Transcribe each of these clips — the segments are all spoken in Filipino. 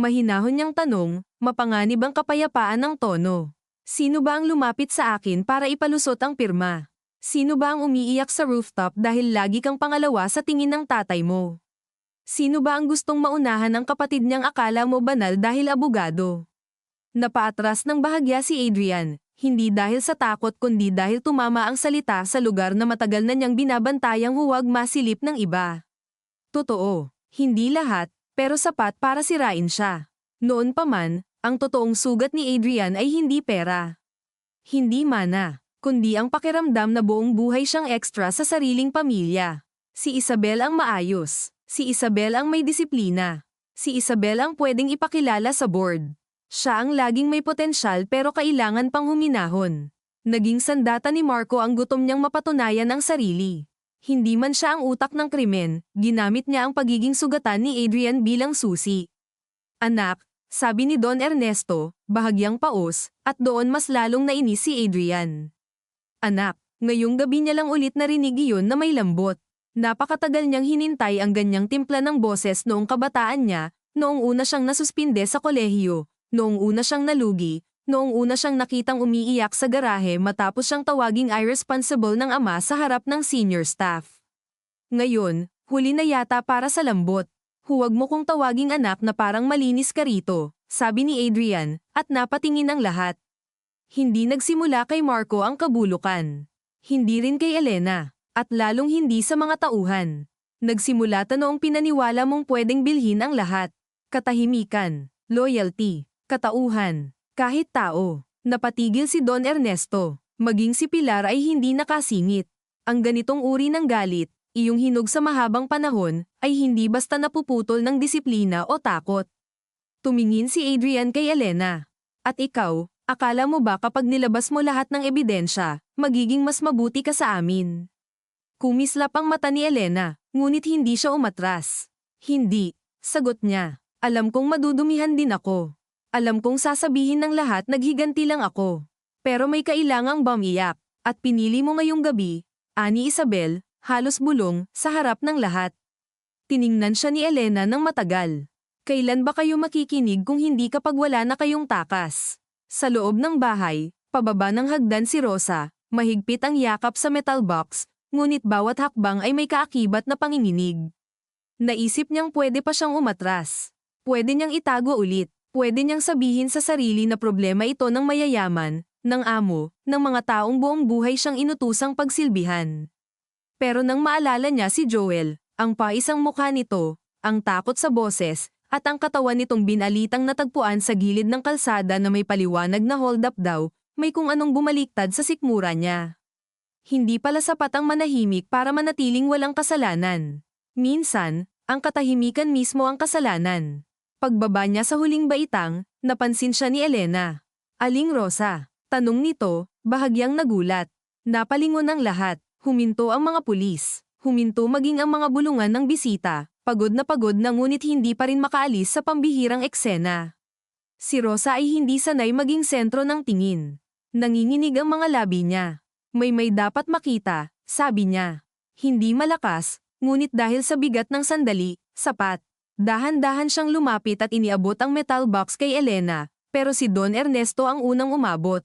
Mahinahon niyang tanong, mapanganib ang kapayapaan ng tono. Sino ba ang lumapit sa akin para ipalusot ang pirma? Sino ba ang umiiyak sa rooftop dahil lagi kang pangalawa sa tingin ng tatay mo? Sino ba ang gustong maunahan ng kapatid niyang akala mo banal dahil abogado? Napaatras ng bahagya si Adrian, hindi dahil sa takot kundi dahil tumama ang salita sa lugar na matagal na niyang binabantayang huwag masilip ng iba. Totoo, hindi lahat, pero sapat para sirain siya. Noon pa man, ang totoong sugat ni Adrian ay hindi pera. Hindi mana, kundi ang pakiramdam na buong buhay siyang extra sa sariling pamilya. Si Isabel ang maayos. Si Isabel ang may disiplina. Si Isabel ang pwedeng ipakilala sa board. Siya ang laging may potensyal pero kailangan pang huminahon. Naging sandata ni Marco ang gutom niyang mapatunayan ang sarili. Hindi man siya ang utak ng krimen, ginamit niya ang pagiging sugatan ni Adrian bilang susi. Anak, sabi ni Don Ernesto, bahagyang paos, at doon mas lalong nainis si Adrian. Anak, ngayong gabi niya lang ulit narinig iyon na may lambot. Napakatagal niyang hinintay ang ganyang timpla ng boses noong kabataan niya, noong una siyang nasuspinde sa kolehiyo, noong una siyang nalugi, noong una siyang nakitang umiiyak sa garahe matapos siyang tawaging irresponsible ng ama sa harap ng senior staff. Ngayon, huli na yata para sa lambot. Huwag mo kong tawaging anak na parang malinis ka rito, sabi ni Adrian, at napatingin ang lahat. Hindi nagsimula kay Marco ang kabulukan. Hindi rin kay Elena, at lalong hindi sa mga tauhan. Nagsimula noong pinaniwala mong pwedeng bilhin ang lahat. Katahimikan, loyalty, katauhan, kahit tao. Napatigil si Don Ernesto, maging si Pilar ay hindi nakasingit. Ang ganitong uri ng galit, iyong hinog sa mahabang panahon, ay hindi basta napuputol ng disiplina o takot. Tumingin si Adrian kay Elena. At ikaw, akala mo ba kapag nilabas mo lahat ng ebidensya, magiging mas mabuti ka sa amin? Kumislap ang mata ni Elena, ngunit hindi siya umatras. Hindi, sagot niya. Alam kong madudumihan din ako. Alam kong sasabihin ng lahat naghiganti lang ako. Pero may kailangang bumiyak, at pinili mo ngayong gabi, ani Isabel, halos bulong, sa harap ng lahat. Tiningnan siya ni Elena ng matagal. Kailan ba kayo makikinig kung hindi kapag wala na kayong takas? Sa loob ng bahay, pababa ng hagdan si Rosa, mahigpit ang yakap sa metal box, ngunit bawat hakbang ay may kaakibat na panginginig. Naisip niyang pwede pa siyang umatras. Pwede niyang itago ulit. Pwede niyang sabihin sa sarili na problema ito ng mayayaman, ng amo, ng mga taong buong buhay siyang inutusang pagsilbihan. Pero nang maalala niya si Joel, ang paisang mukha nito, ang takot sa boses, at ang katawan nitong binalitang natagpuan sa gilid ng kalsada na may paliwanag na hold up daw, may kung anong bumaliktad sa sikmura niya. Hindi pala sapat ang manahimik para manatiling walang kasalanan. Minsan, ang katahimikan mismo ang kasalanan. Pagbaba niya sa huling baitang, napansin siya ni Elena. Aling Rosa? Tanong nito, bahagyang nagulat. Napalingon ang lahat, huminto ang mga pulis. Huminto maging ang mga bulungan ng bisita, pagod na ngunit hindi pa rin makaalis sa pambihirang eksena. Si Rosa ay hindi sanay maging sentro ng tingin. Nanginginig ang mga labi niya. May dapat makita, sabi niya. Hindi malakas, ngunit dahil sa bigat ng sandali, sapat. Dahan-dahan siyang lumapit at iniabot ang metal box kay Elena, pero si Don Ernesto ang unang umabot.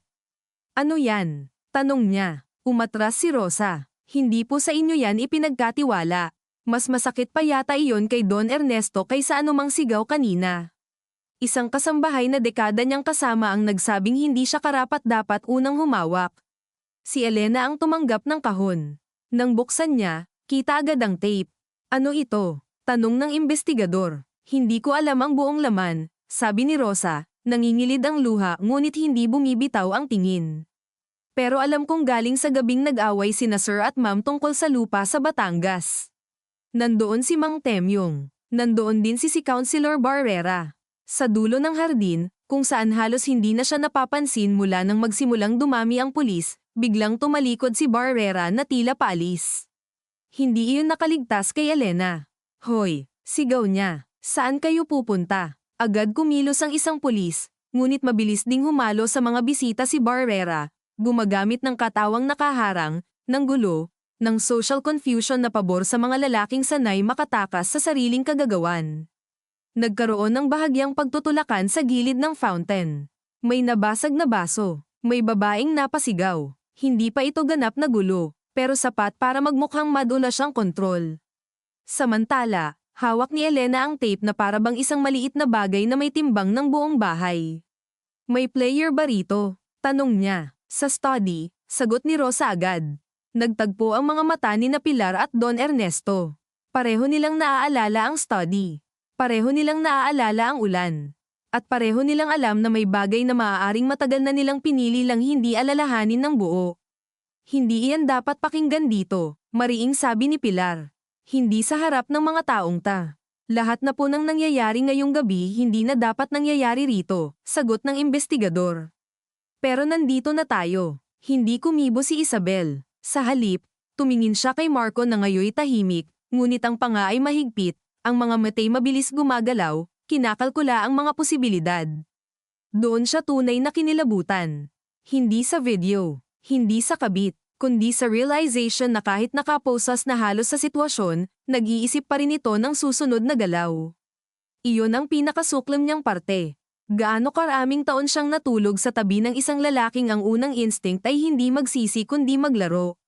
Ano yan? Tanong niya. Umatras si Rosa. Hindi po sa inyo yan ipinagkatiwala. Mas masakit pa yata iyon kay Don Ernesto kaysa anumang sigaw kanina. Isang kasambahay na dekada niyang kasama ang nagsabing hindi siya karapat-dapat unang humawak. Si Elena ang tumanggap ng kahon. Nang buksan niya, kita agad ang tape. Ano ito? Tanong ng investigador. Hindi ko alam ang buong laman, sabi ni Rosa, nangingilid ang luha ngunit hindi bumibitaw ang tingin. Pero alam kong galing sa gabing nag-away sina Sir at Ma'am tungkol sa lupa sa Batangas. Nandoon si Mang Temyong. Nandoon din si Councilor Barrera. Sa dulo ng hardin, kung saan halos hindi na siya napapansin mula nang magsimulang dumami ang pulis, biglang tumalikod si Barrera na tila paalis. Hindi iyon nakaligtas kay Elena. Hoy, sigaw niya. Saan kayo pupunta? Agad kumilos ang isang pulis, ngunit mabilis ding humalo sa mga bisita si Barrera, gumagamit ng katawang nakaharang, ng gulo, ng social confusion na pabor sa mga lalaking sanay makatakas sa sariling kagagawan. Nagkaroon ng bahagyang pagtutulakan sa gilid ng fountain. May nabasag na baso. May babaeng napasigaw. Hindi pa ito ganap na gulo, pero sapat para magmukhang madula siyang kontrol. Samantala, hawak ni Elena ang tape na para bang isang maliit na bagay na may timbang ng buong bahay. May player ba rito? Tanong niya. Sa study, sagot ni Rosa agad. Nagtagpo ang mga mata ni na Pilar at Don Ernesto. Pareho nilang naaalala ang study. Pareho nilang naaalala ang ulan. At pareho nilang alam na may bagay na maaaring matagal na nilang pinili lang hindi alalahanin ng buo. Hindi iyan dapat pakinggan dito, mariing sabi ni Pilar. Hindi sa harap ng mga taong ta. Lahat na po nang nangyayari ngayong gabi hindi na dapat nangyayari rito, sagot ng investigador. Pero nandito na tayo. Hindi kumibo si Isabel. Sa halip, tumingin siya kay Marco na ngayoy tahimik, ngunit ang panga ay mahigpit, ang mga matay mabilis gumagalaw, kinakalkula ang mga posibilidad. Doon siya tunay na kinilabutan. Hindi sa video, hindi sa kabit, kundi sa realization na kahit nakaposas na halos sa sitwasyon, nag-iisip pa rin ito ng susunod na galaw. Iyon ang pinakasuklam niyang parte. Gaano karaming taon siyang natulog sa tabi ng isang lalaking ang unang instinct ay hindi magsisi kundi maglaro.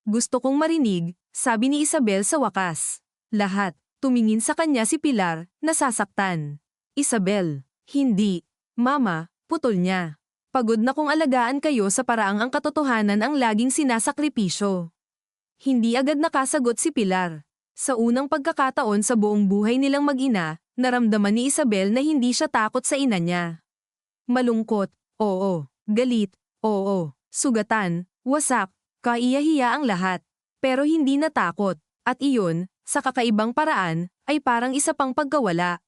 Gusto kong marinig, sabi ni Isabel sa wakas. Lahat, tumingin sa kanya si Pilar, nasasaktan. Isabel, hindi. Mama, putol niya. Pagod na kong alagaan kayo sa paraang ang katotohanan ang laging sinasakripisyo. Hindi agad nakasagot si Pilar. Sa unang pagkakataon sa buong buhay nilang mag-ina, naramdaman ni Isabel na hindi siya takot sa ina niya. Malungkot, oo. Galit, oo. Sugatan, wasak, kaiyahiya ang lahat. Pero hindi natakot, at iyon, sa kakaibang paraan, ay parang isa pang pagkawala.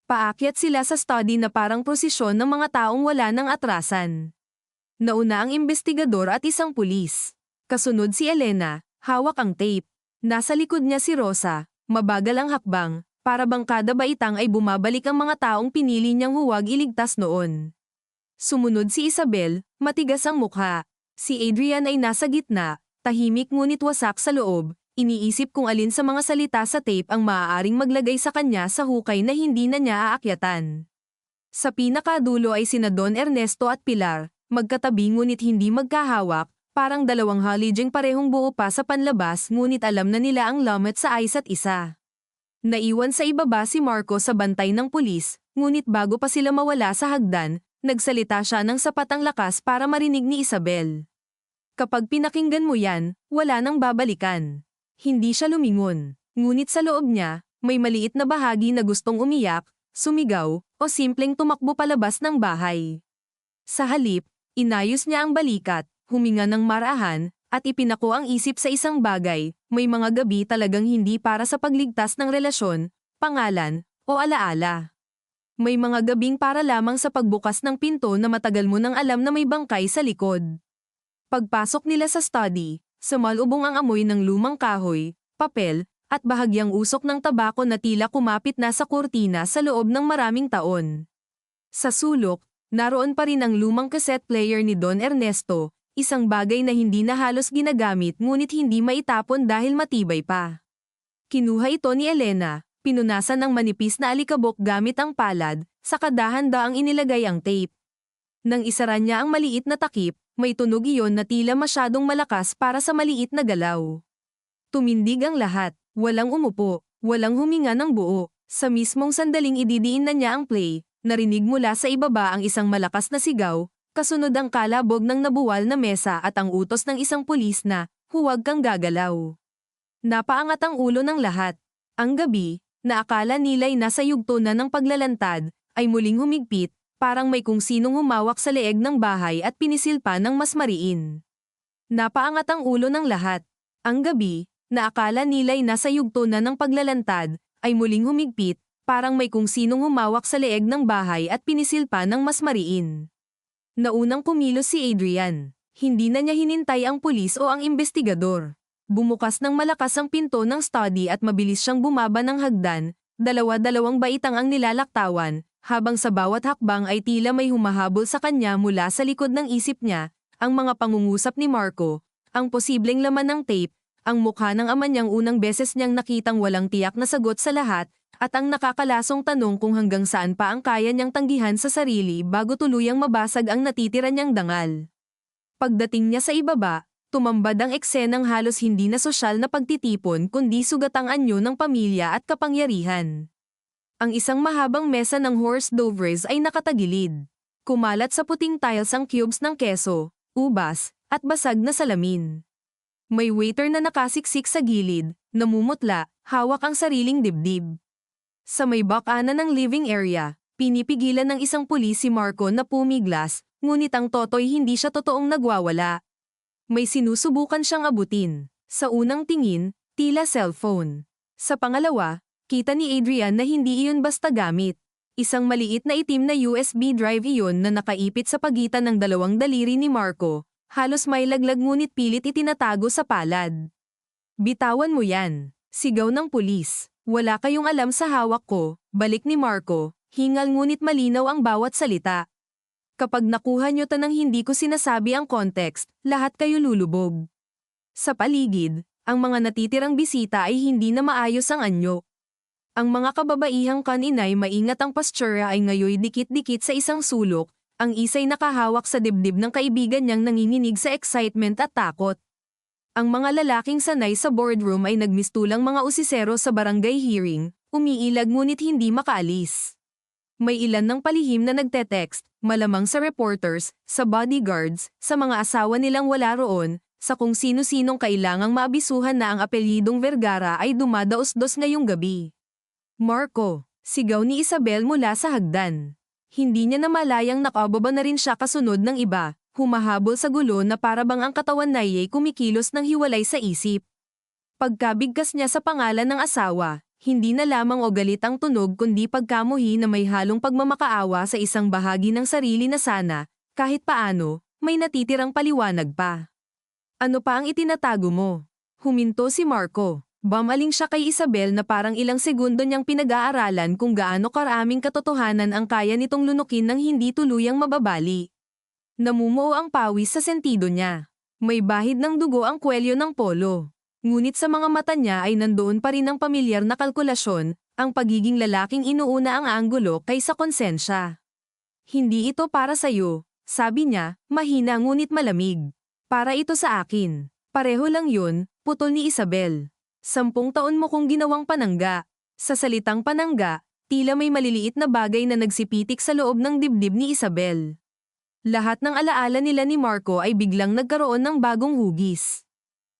Paakyat sila sa study na parang prosesyon ng mga taong wala ng atrasan. Nauna ang investigador at isang pulis. Kasunod si Elena, hawak ang tape. Nasa likod niya si Rosa, mabagal ang hakbang, para bang kada baitang ay bumabalik ang mga taong pinili niyang huwag iligtas noon. Sumunod si Isabel, matigas ang mukha. Si Adrian ay nasa gitna, tahimik ngunit wasak sa loob, iniisip kung alin sa mga salita sa tape ang maaaring maglagay sa kanya sa hukay na hindi na niya aakyatan. Sa pinakadulo ay sina Don Ernesto at Pilar, magkatabi ngunit hindi magkahawak, parang dalawang halijeng parehong buo pa sa panlabas ngunit alam na nila ang lamot sa isa't isa. Naiwan sa ibaba si Marco sa bantay ng pulis, ngunit bago pa sila mawala sa hagdan, nagsalita siya ng sapat ang lakas para marinig ni Isabel. Kapag pinakinggan mo yan, wala nang babalikan. Hindi siya lumingon, ngunit sa loob niya, may maliit na bahagi na gustong umiyak, sumigaw, o simpleng tumakbo palabas ng bahay. Sa halip, inayos niya ang balikat, huminga ng marahan, at ipinako ang isip sa isang bagay, may mga gabi talagang hindi para sa pagligtas ng relasyon, pangalan, o alaala. May mga gabing para lamang sa pagbukas ng pinto na matagal mo nang alam na may bangkay sa likod. Pagpasok nila sa study, sumalubong ang amoy ng lumang kahoy, papel, at bahagyang usok ng tabako na tila kumapit na sa kurtina sa loob ng maraming taon. Sa sulok, naroon pa rin ang lumang cassette player ni Don Ernesto, isang bagay na hindi na halos ginagamit ngunit hindi maitapon dahil matibay pa. Kinuha ito ni Elena, pinunasan ng manipis na alikabok gamit ang palad, saka dahan-daang inilagay ang tape. Nang isara niya ang maliit na takip, may tunog iyon na tila masyadong malakas para sa maliit na galaw. Tumindig ang lahat, walang umupo, walang huminga ng buo. Sa mismong sandaling ididiin na niya ang play, narinig mula sa ibaba ang isang malakas na sigaw, kasunod ang kalabog ng nabuwal na mesa at ang utos ng isang pulis na, huwag kang gagalaw. Napaangat ang ulo ng lahat. Ang gabi, na akala nila'y nasa yugto na ng paglalantad, ay muling humigpit, parang may kung sinong humawak sa leeg ng bahay at pinisilpa ng mas mariin. Napaangat ang ulo ng lahat. Ang gabi, na akala nila'y nasa yugto na ng paglalantad, ay muling humigpit, parang may kung sinong humawak sa leeg ng bahay at pinisilpa ng mas mariin. Naunang kumilos si Adrian. Hindi na niya hinintay ang pulis o ang investigador. Bumukas ng malakas ang pinto ng study at mabilis siyang bumaba ng hagdan, dalawa-dalawang baitang ang nilalaktawan, habang sa bawat hakbang ay tila may humahabol sa kanya mula sa likod ng isip niya, ang mga pangungusap ni Marco, ang posibleng laman ng tape, ang mukha ng ama niyang unang beses niyang nakitang walang tiyak na sagot sa lahat, At ang nakakalasong tanong kung hanggang saan pa ang kaya niyang tanggihan sa sarili bago tuluyang mabasag ang natitira niyang dangal. Pagdating niya sa ibaba, tumambad ang eksenang halos hindi na sosyal na pagtitipon kundi sugatang anyo ng pamilya at kapangyarihan. Ang isang mahabang mesa ng horse douvres ay nakatagilid. Kumalat sa puting tiles ang cubes ng keso, ubas, at basag na salamin. May waiter na nakasiksik sa gilid, namumutla, hawak ang sariling dibdib. Sa may bakana ng living area, pinipigilan ng isang pulis si Marco na pumiglas, ngunit ang toto'y hindi siya totoong nagwawala. May sinusubukan siyang abutin. Sa unang tingin, tila cellphone. Sa pangalawa, kita ni Adrian na hindi iyon basta gamit. Isang maliit na itim na USB drive iyon na nakaipit sa pagitan ng dalawang daliri ni Marco, halos may laglag ngunit pilit itinatago sa palad. Bitawan mo yan, sigaw ng pulis. Wala kayong alam sa hawak ko, balik ni Marco, hingal ngunit malinaw ang bawat salita. Kapag nakuha nyo tanang hindi ko sinasabi ang context, lahat kayo lulubog. Sa paligid, ang mga natitirang bisita ay hindi na maayos ang anyo. Ang mga kababaihang kaninay maingat ang pastura ay ngayoy dikit-dikit sa isang sulok, ang isa'y nakahawak sa dibdib ng kaibigan niyang nanginginig sa excitement at takot. Ang mga lalaking sanay sa boardroom ay nagmistulang mga usisero sa barangay hearing, umiilag ngunit hindi makaalis. May ilan ng palihim na nagte-text, malamang sa reporters, sa bodyguards, sa mga asawa nilang wala roon, sa kung sino-sinong kailangang maabisuhan na ang apelyidong Vergara ay dumadaos-dos ngayong gabi. Marco, sigaw ni Isabel mula sa hagdan. Hindi niya namalayang nakababa na rin siya kasunod ng iba, humahabol sa gulo na parabang ang katawan niya'y kumikilos ng hiwalay sa isip. Pagkabigkas niya sa pangalan ng asawa, hindi na lamang o galit ang tunog kundi pagkamuhi na may halong pagmamakaawa sa isang bahagi ng sarili na sana, kahit paano, may natitirang paliwanag pa. Ano pa ang itinatago mo? Huminto si Marco. Bumaling siya kay Isabel na parang ilang segundo niyang pinag-aaralan kung gaano karaming katotohanan ang kaya nitong lunukin ng hindi tuluyang mababali. Namumuo ang pawis sa sentido niya. May bahid ng dugo ang kwelyo ng polo. Ngunit sa mga mata niya ay nandoon pa rin ang pamilyar na kalkulasyon, ang pagiging lalaking inuuna ang anggulo kaysa konsensya. Hindi ito para sa'yo, sabi niya, mahina ngunit malamig. Para ito sa akin. Pareho lang yun, putol ni Isabel. 10 taon mo kong ginawang panangga. Sa salitang panangga, tila may maliliit na bagay na nagsipitik sa loob ng dibdib ni Isabel. Lahat ng alaala nila ni Marco ay biglang nagkaroon ng bagong hugis.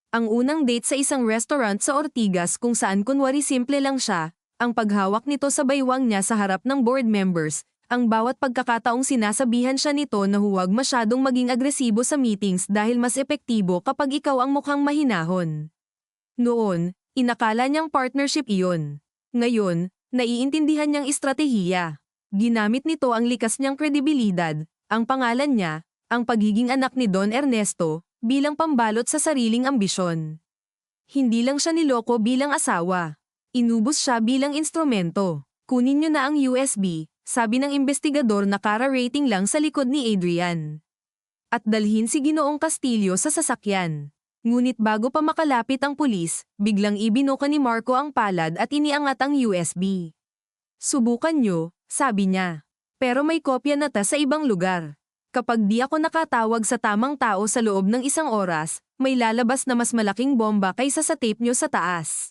Ang unang date sa isang restaurant sa Ortigas kung saan kunwari simple lang siya, ang paghawak nito sa baywang niya sa harap ng board members, ang bawat pagkakataong sinasabihan siya nito na huwag masyadong maging agresibo sa meetings dahil mas epektibo kapag ikaw ang mukhang mahinahon. Noon, inakala niyang partnership iyon. Ngayon, naiintindihan niyang estratehiya. Ginamit nito ang likas niyang kredibilidad, ang pangalan niya, ang pagiging anak ni Don Ernesto, bilang pambalot sa sariling ambisyon. Hindi lang siya niloko bilang asawa. Inubos siya bilang instrumento. Kunin niyo na ang USB, sabi ng investigador na kara-rating lang sa likod ni Adrian. At dalhin si Ginoong Castillo sa sasakyan. Ngunit bago pa makalapit ang pulis, biglang ibinuka ni Marco ang palad at iniangat ang USB. Subukan niyo, sabi niya. Pero may kopya na ta sa ibang lugar. Kapag di ako nakatawag sa tamang tao sa loob ng 1 oras, may lalabas na mas malaking bomba kaysa sa tape niyo sa taas.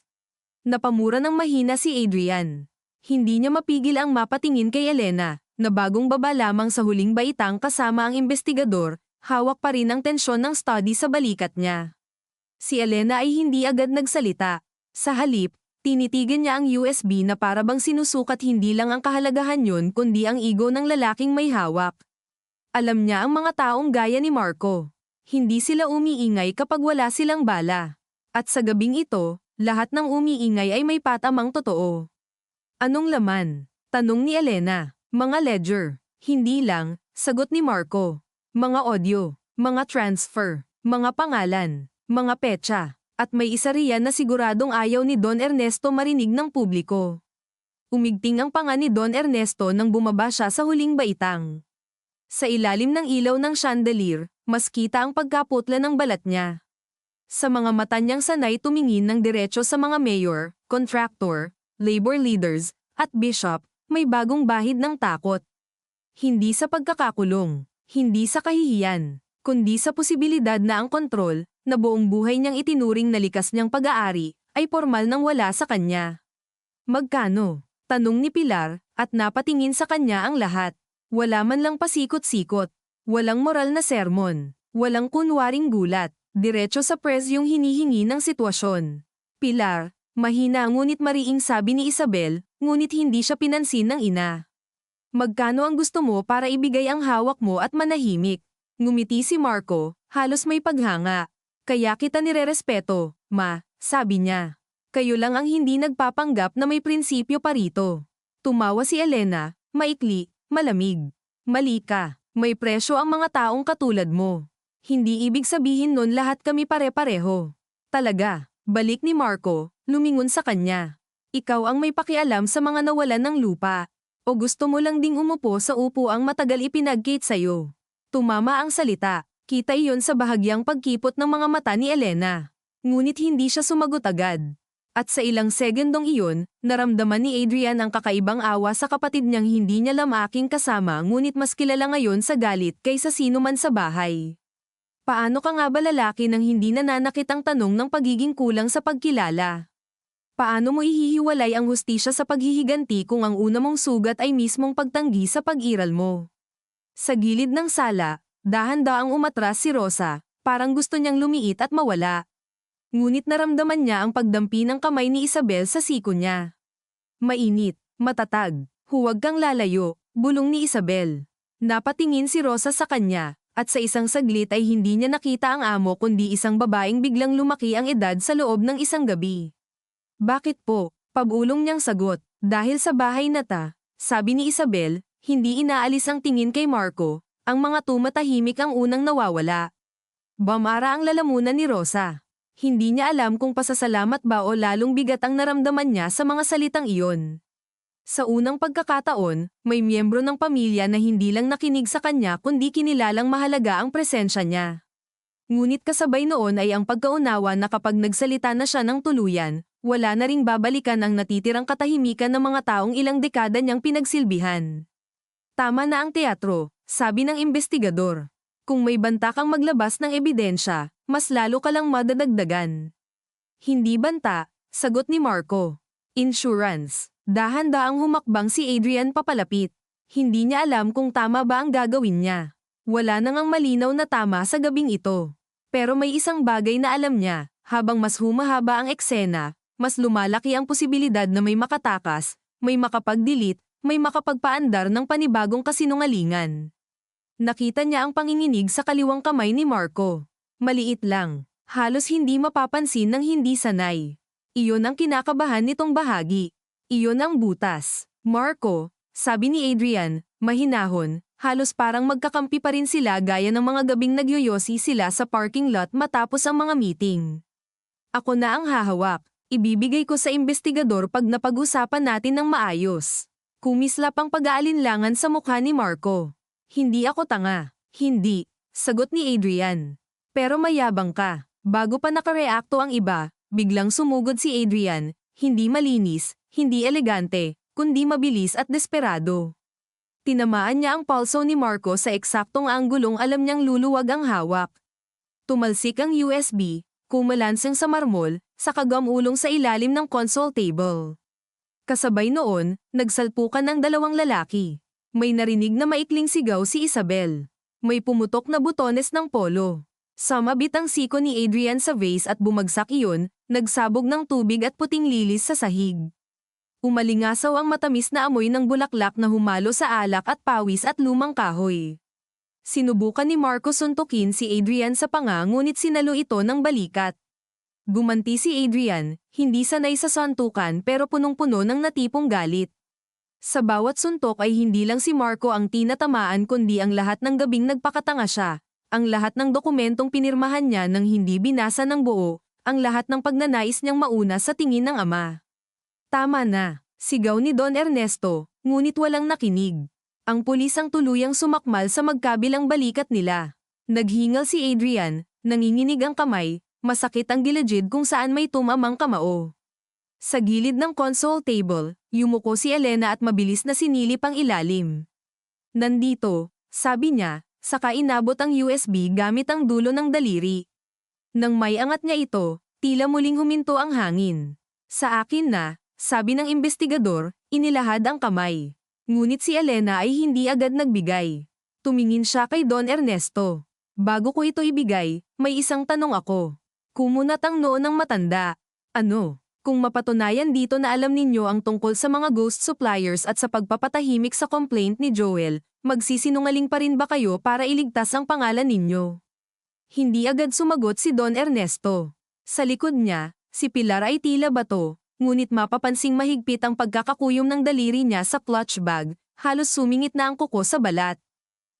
Napamura ng mahina si Adrian. Hindi niya mapigil ang mapatingin kay Elena, na bagong baba lamang sa huling baitang kasama ang investigador, hawak pa rin ang tensyon ng study sa balikat niya. Si Elena ay hindi agad nagsalita. Sa halip, tinitigan niya ang USB na parabang sinusukat hindi lang ang kahalagahan yun kundi ang ego ng lalaking may hawak. Alam niya ang mga taong gaya ni Marco. Hindi sila umiingay kapag wala silang bala. At sa gabing ito, lahat ng umiingay ay may patamang totoo. Anong laman? Tanong ni Elena. Mga ledger. Hindi lang, sagot ni Marco. Mga audio, mga transfer, mga pangalan. Mga petsa, at may isa riyan na siguradong ayaw ni Don Ernesto marinig ng publiko. Umigting ang panga ni Don Ernesto nang bumaba siya sa huling baitang. Sa ilalim ng ilaw ng chandelier, mas kita ang pagkaputla ng balat niya. Sa mga mata niyang sanay tumingin ng diretso sa mga mayor, contractor, labor leaders, at bishop, may bagong bahid ng takot. Hindi sa pagkakakulong, hindi sa kahihiyan, kundi sa posibilidad na ang kontrol, na buong buhay niyang itinuring na likas niyang pag-aari, ay formal nang wala sa kanya. Magkano? Tanong ni Pilar, at napatingin sa kanya ang lahat. Wala man lang pasikot-sikot. Walang moral na sermon. Walang kunwaring gulat. Diretso sa press yung hinihingi ng sitwasyon. Pilar, mahina ngunit mariing sabi ni Isabel, ngunit hindi siya pinansin ng ina. Magkano ang gusto mo para ibigay ang hawak mo at manahimik? Ngumiti si Marco, halos may paghanga. Kaya kita nirerespeto, ma, sabi niya. Kayo lang ang hindi nagpapanggap na may prinsipyo pa rito. Tumawa si Elena, maikli, malamig. Mali ka, may presyo ang mga taong katulad mo. Hindi ibig sabihin nun lahat kami pare-pareho. Talaga, balik ni Marco, lumingon sa kanya. Ikaw ang may pakialam sa mga nawalan ng lupa. O gusto mo lang ding umupo sa upuang matagal ipinag-gate sa'yo. Tumama ang salita, kita iyon sa bahagyang pagkipot ng mga mata ni Elena. Ngunit hindi siya sumagot agad. At sa ilang segundong iyon, naramdaman ni Adrian ang kakaibang awa sa kapatid niyang hindi niya lamaking kasama ngunit mas kilala ngayon sa galit kaysa sino man sa bahay. Paano ka nga ba lalaki nang hindi nananakit ang tanong ng pagiging kulang sa pagkilala? Paano mo ihihiwalay ang hustisya sa paghihiganti kung ang una mong sugat ay mismong pagtanggi sa pag-iral mo? Sa gilid ng sala, dahan-daang umatras si Rosa, parang gusto niyang lumiit at mawala. Ngunit naramdaman niya ang pagdampi ng kamay ni Isabel sa siko niya. Mainit, matatag, huwag kang lalayo, bulong ni Isabel. Napatingin si Rosa sa kanya, at sa isang saglit ay hindi niya nakita ang amo kundi isang babaeng biglang lumaki ang edad sa loob ng isang gabi. Bakit po? Pabulong niyang sagot, dahil sa bahay na ta, sabi ni Isabel, hindi inaalis ang tingin kay Marco, ang mga tumatahimik ang unang nawawala. Bamara ang lalamunan ni Rosa. Hindi niya alam kung pasasalamat ba o lalong bigat ang naramdaman niya sa mga salitang iyon. Sa unang pagkakataon, may miyembro ng pamilya na hindi lang nakinig sa kanya kundi kinilalang mahalaga ang presensya niya. Ngunit kasabay noon ay ang pagkaunawa na kapag nagsalita na siya ng tuluyan, wala na ring babalikan ang natitirang katahimikan ng mga taong ilang dekada niyang pinagsilbihan. Tama na ang teatro, sabi ng investigador. Kung may banta kang maglabas ng ebidensya, mas lalo ka lang madadagdagan. Hindi banta, sagot ni Marco. Insurance. Dahan-daang humakbang si Adrian papalapit. Hindi niya alam kung tama ba ang gagawin niya. Wala nang ang malinaw na tama sa gabing ito. Pero may isang bagay na alam niya, habang mas humahaba ang eksena, mas lumalaki ang posibilidad na may makatakas, may makapagdilit, may makapagpaandar ng panibagong kasinungalingan. Nakita niya ang panginginig sa kaliwang kamay ni Marco. Maliit lang, halos hindi mapapansin ng hindi sanay. Iyon ang kinakabahan nitong bahagi. Iyon ang butas. Marco, sabi ni Adrian, mahinahon, halos parang magkakampi pa rin sila gaya ng mga gabing nagyoyosi sila sa parking lot matapos ang mga meeting. Ako na ang hahawak. Ibibigay ko sa investigador pag napag-usapan natin ng maayos. Kumislap ang pag-aalinlangan sa mukha ni Marco. Hindi ako tanga. Hindi, sagot ni Adrian. Pero mayabang ka. Bago pa nakareakto ang iba, biglang sumugod si Adrian, hindi malinis, hindi elegante, kundi mabilis at desperado. Tinamaan niya ang pulso ni Marco sa eksaktong anggulong alam niyang luluwag ang hawak. Tumalsik ang USB, kumalansang sa marmol, sa kagamulong sa ilalim ng console table. Kasabay noon, nagsalpukan ng dalawang lalaki. May narinig na maikling sigaw si Isabel. May pumutok na butones ng polo. Sumabit ang siko ni Adrian sa vase at bumagsak iyon, nagsabog ng tubig at puting lilis sa sahig. Umalingasaw ang matamis na amoy ng bulaklak na humalo sa alak at pawis at lumang kahoy. Sinubukan ni Marco suntukin si Adrian sa panga ngunit sinalo ito ng balikat. Gumanti si Adrian, hindi sanay sa suntukan pero punong-puno ng natipong galit. Sa bawat suntok ay hindi lang si Marco ang tinatamaan kundi ang lahat ng gabing nagpakatanga siya, ang lahat ng dokumentong pinirmahan niya nang hindi binasa ng buo, ang lahat ng pagnanais niyang mauna sa tingin ng ama. Tama na, sigaw ni Don Ernesto, ngunit walang nakinig. Ang pulis ang tuluyang sumakmal sa magkabilang balikat nila. Naghingal si Adrian, nanginginig ang kamay, masakit ang gilid kung saan may tumamang kamao. Sa gilid ng console table, yumuko si Elena at mabilis na sinilip ang ilalim. Nandito, sabi niya, saka inabot ang USB gamit ang dulo ng daliri. Nang may angat niya ito, tila muling huminto ang hangin. Sa akin na, sabi ng investigador, inilahad ang kamay. Ngunit si Elena ay hindi agad nagbigay. Tumingin siya kay Don Ernesto. Bago ko ito ibigay, may isang tanong ako. Kumunat ang noo ng matanda. Ano? Kung mapatunayan dito na alam ninyo ang tungkol sa mga ghost suppliers at sa pagpapatahimik sa complaint ni Joel, magsisinungaling pa rin ba kayo para iligtas ang pangalan ninyo? Hindi agad sumagot si Don Ernesto. Sa likod niya, si Pilar ay tila bato, ngunit mapapansing mahigpit ang pagkakakuyom ng daliri niya sa clutch bag, halos sumingit na ang kuko sa balat.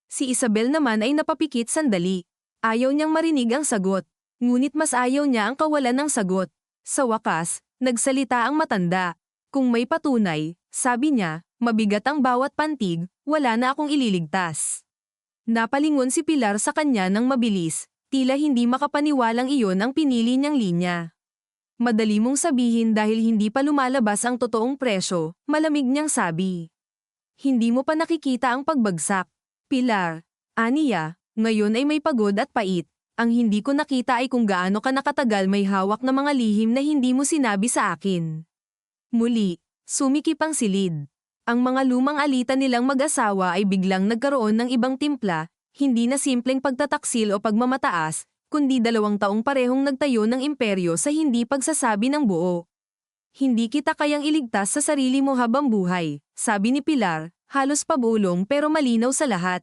Si Isabel naman ay napapikit sandali. Ayaw niyang marinig ang sagot, ngunit mas ayaw niya ang kawalan ng sagot. Sa wakas, nagsalita ang matanda. Kung may patunay, sabi niya, mabigat ang bawat pantig, wala na akong ililigtas. Napalingon si Pilar sa kanya ng mabilis, tila hindi makapaniwalang iyon ang pinili niyang linya. Madali mong sabihin dahil hindi pa lumalabas ang totoong presyo, malamig niyang sabi. Hindi mo pa nakikita ang pagbagsak. Pilar, aniya, ngayon ay may pagod at pait. Ang hindi ko nakita ay kung gaano ka nakatagal may hawak na mga lihim na hindi mo sinabi sa akin. Muli, sumikip ang silid. Ang mga lumang alita nilang mag-asawa ay biglang nagkaroon ng ibang timpla, hindi na simpleng pagtataksil o pagmamataas, kundi 2 taong parehong nagtayo ng imperyo sa hindi pagsasabi ng buo. Hindi kita kayang iligtas sa sarili mo habang buhay, sabi ni Pilar, halos pabulong pero malinaw sa lahat.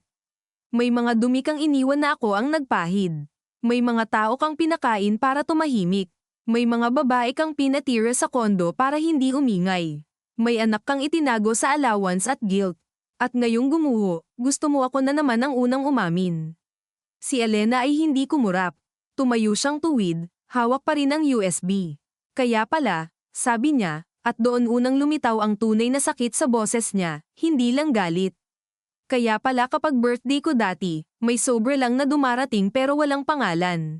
May mga dumi kang iniwan na ako ang nagpahid. May mga tao kang pinakain para tumahimik. May mga babae kang pinatira sa kondo para hindi umingay. May anak kang itinago sa allowance at guilt. At ngayong gumuho, gusto mo ako na naman ang unang umamin. Si Elena ay hindi kumurap. Tumayo siyang tuwid, hawak pa rin ang USB. Kaya pala, sabi niya, at doon unang lumitaw ang tunay na sakit sa boses niya, hindi lang galit. Kaya pala kapag birthday ko dati, may sobre lang na dumarating pero walang pangalan.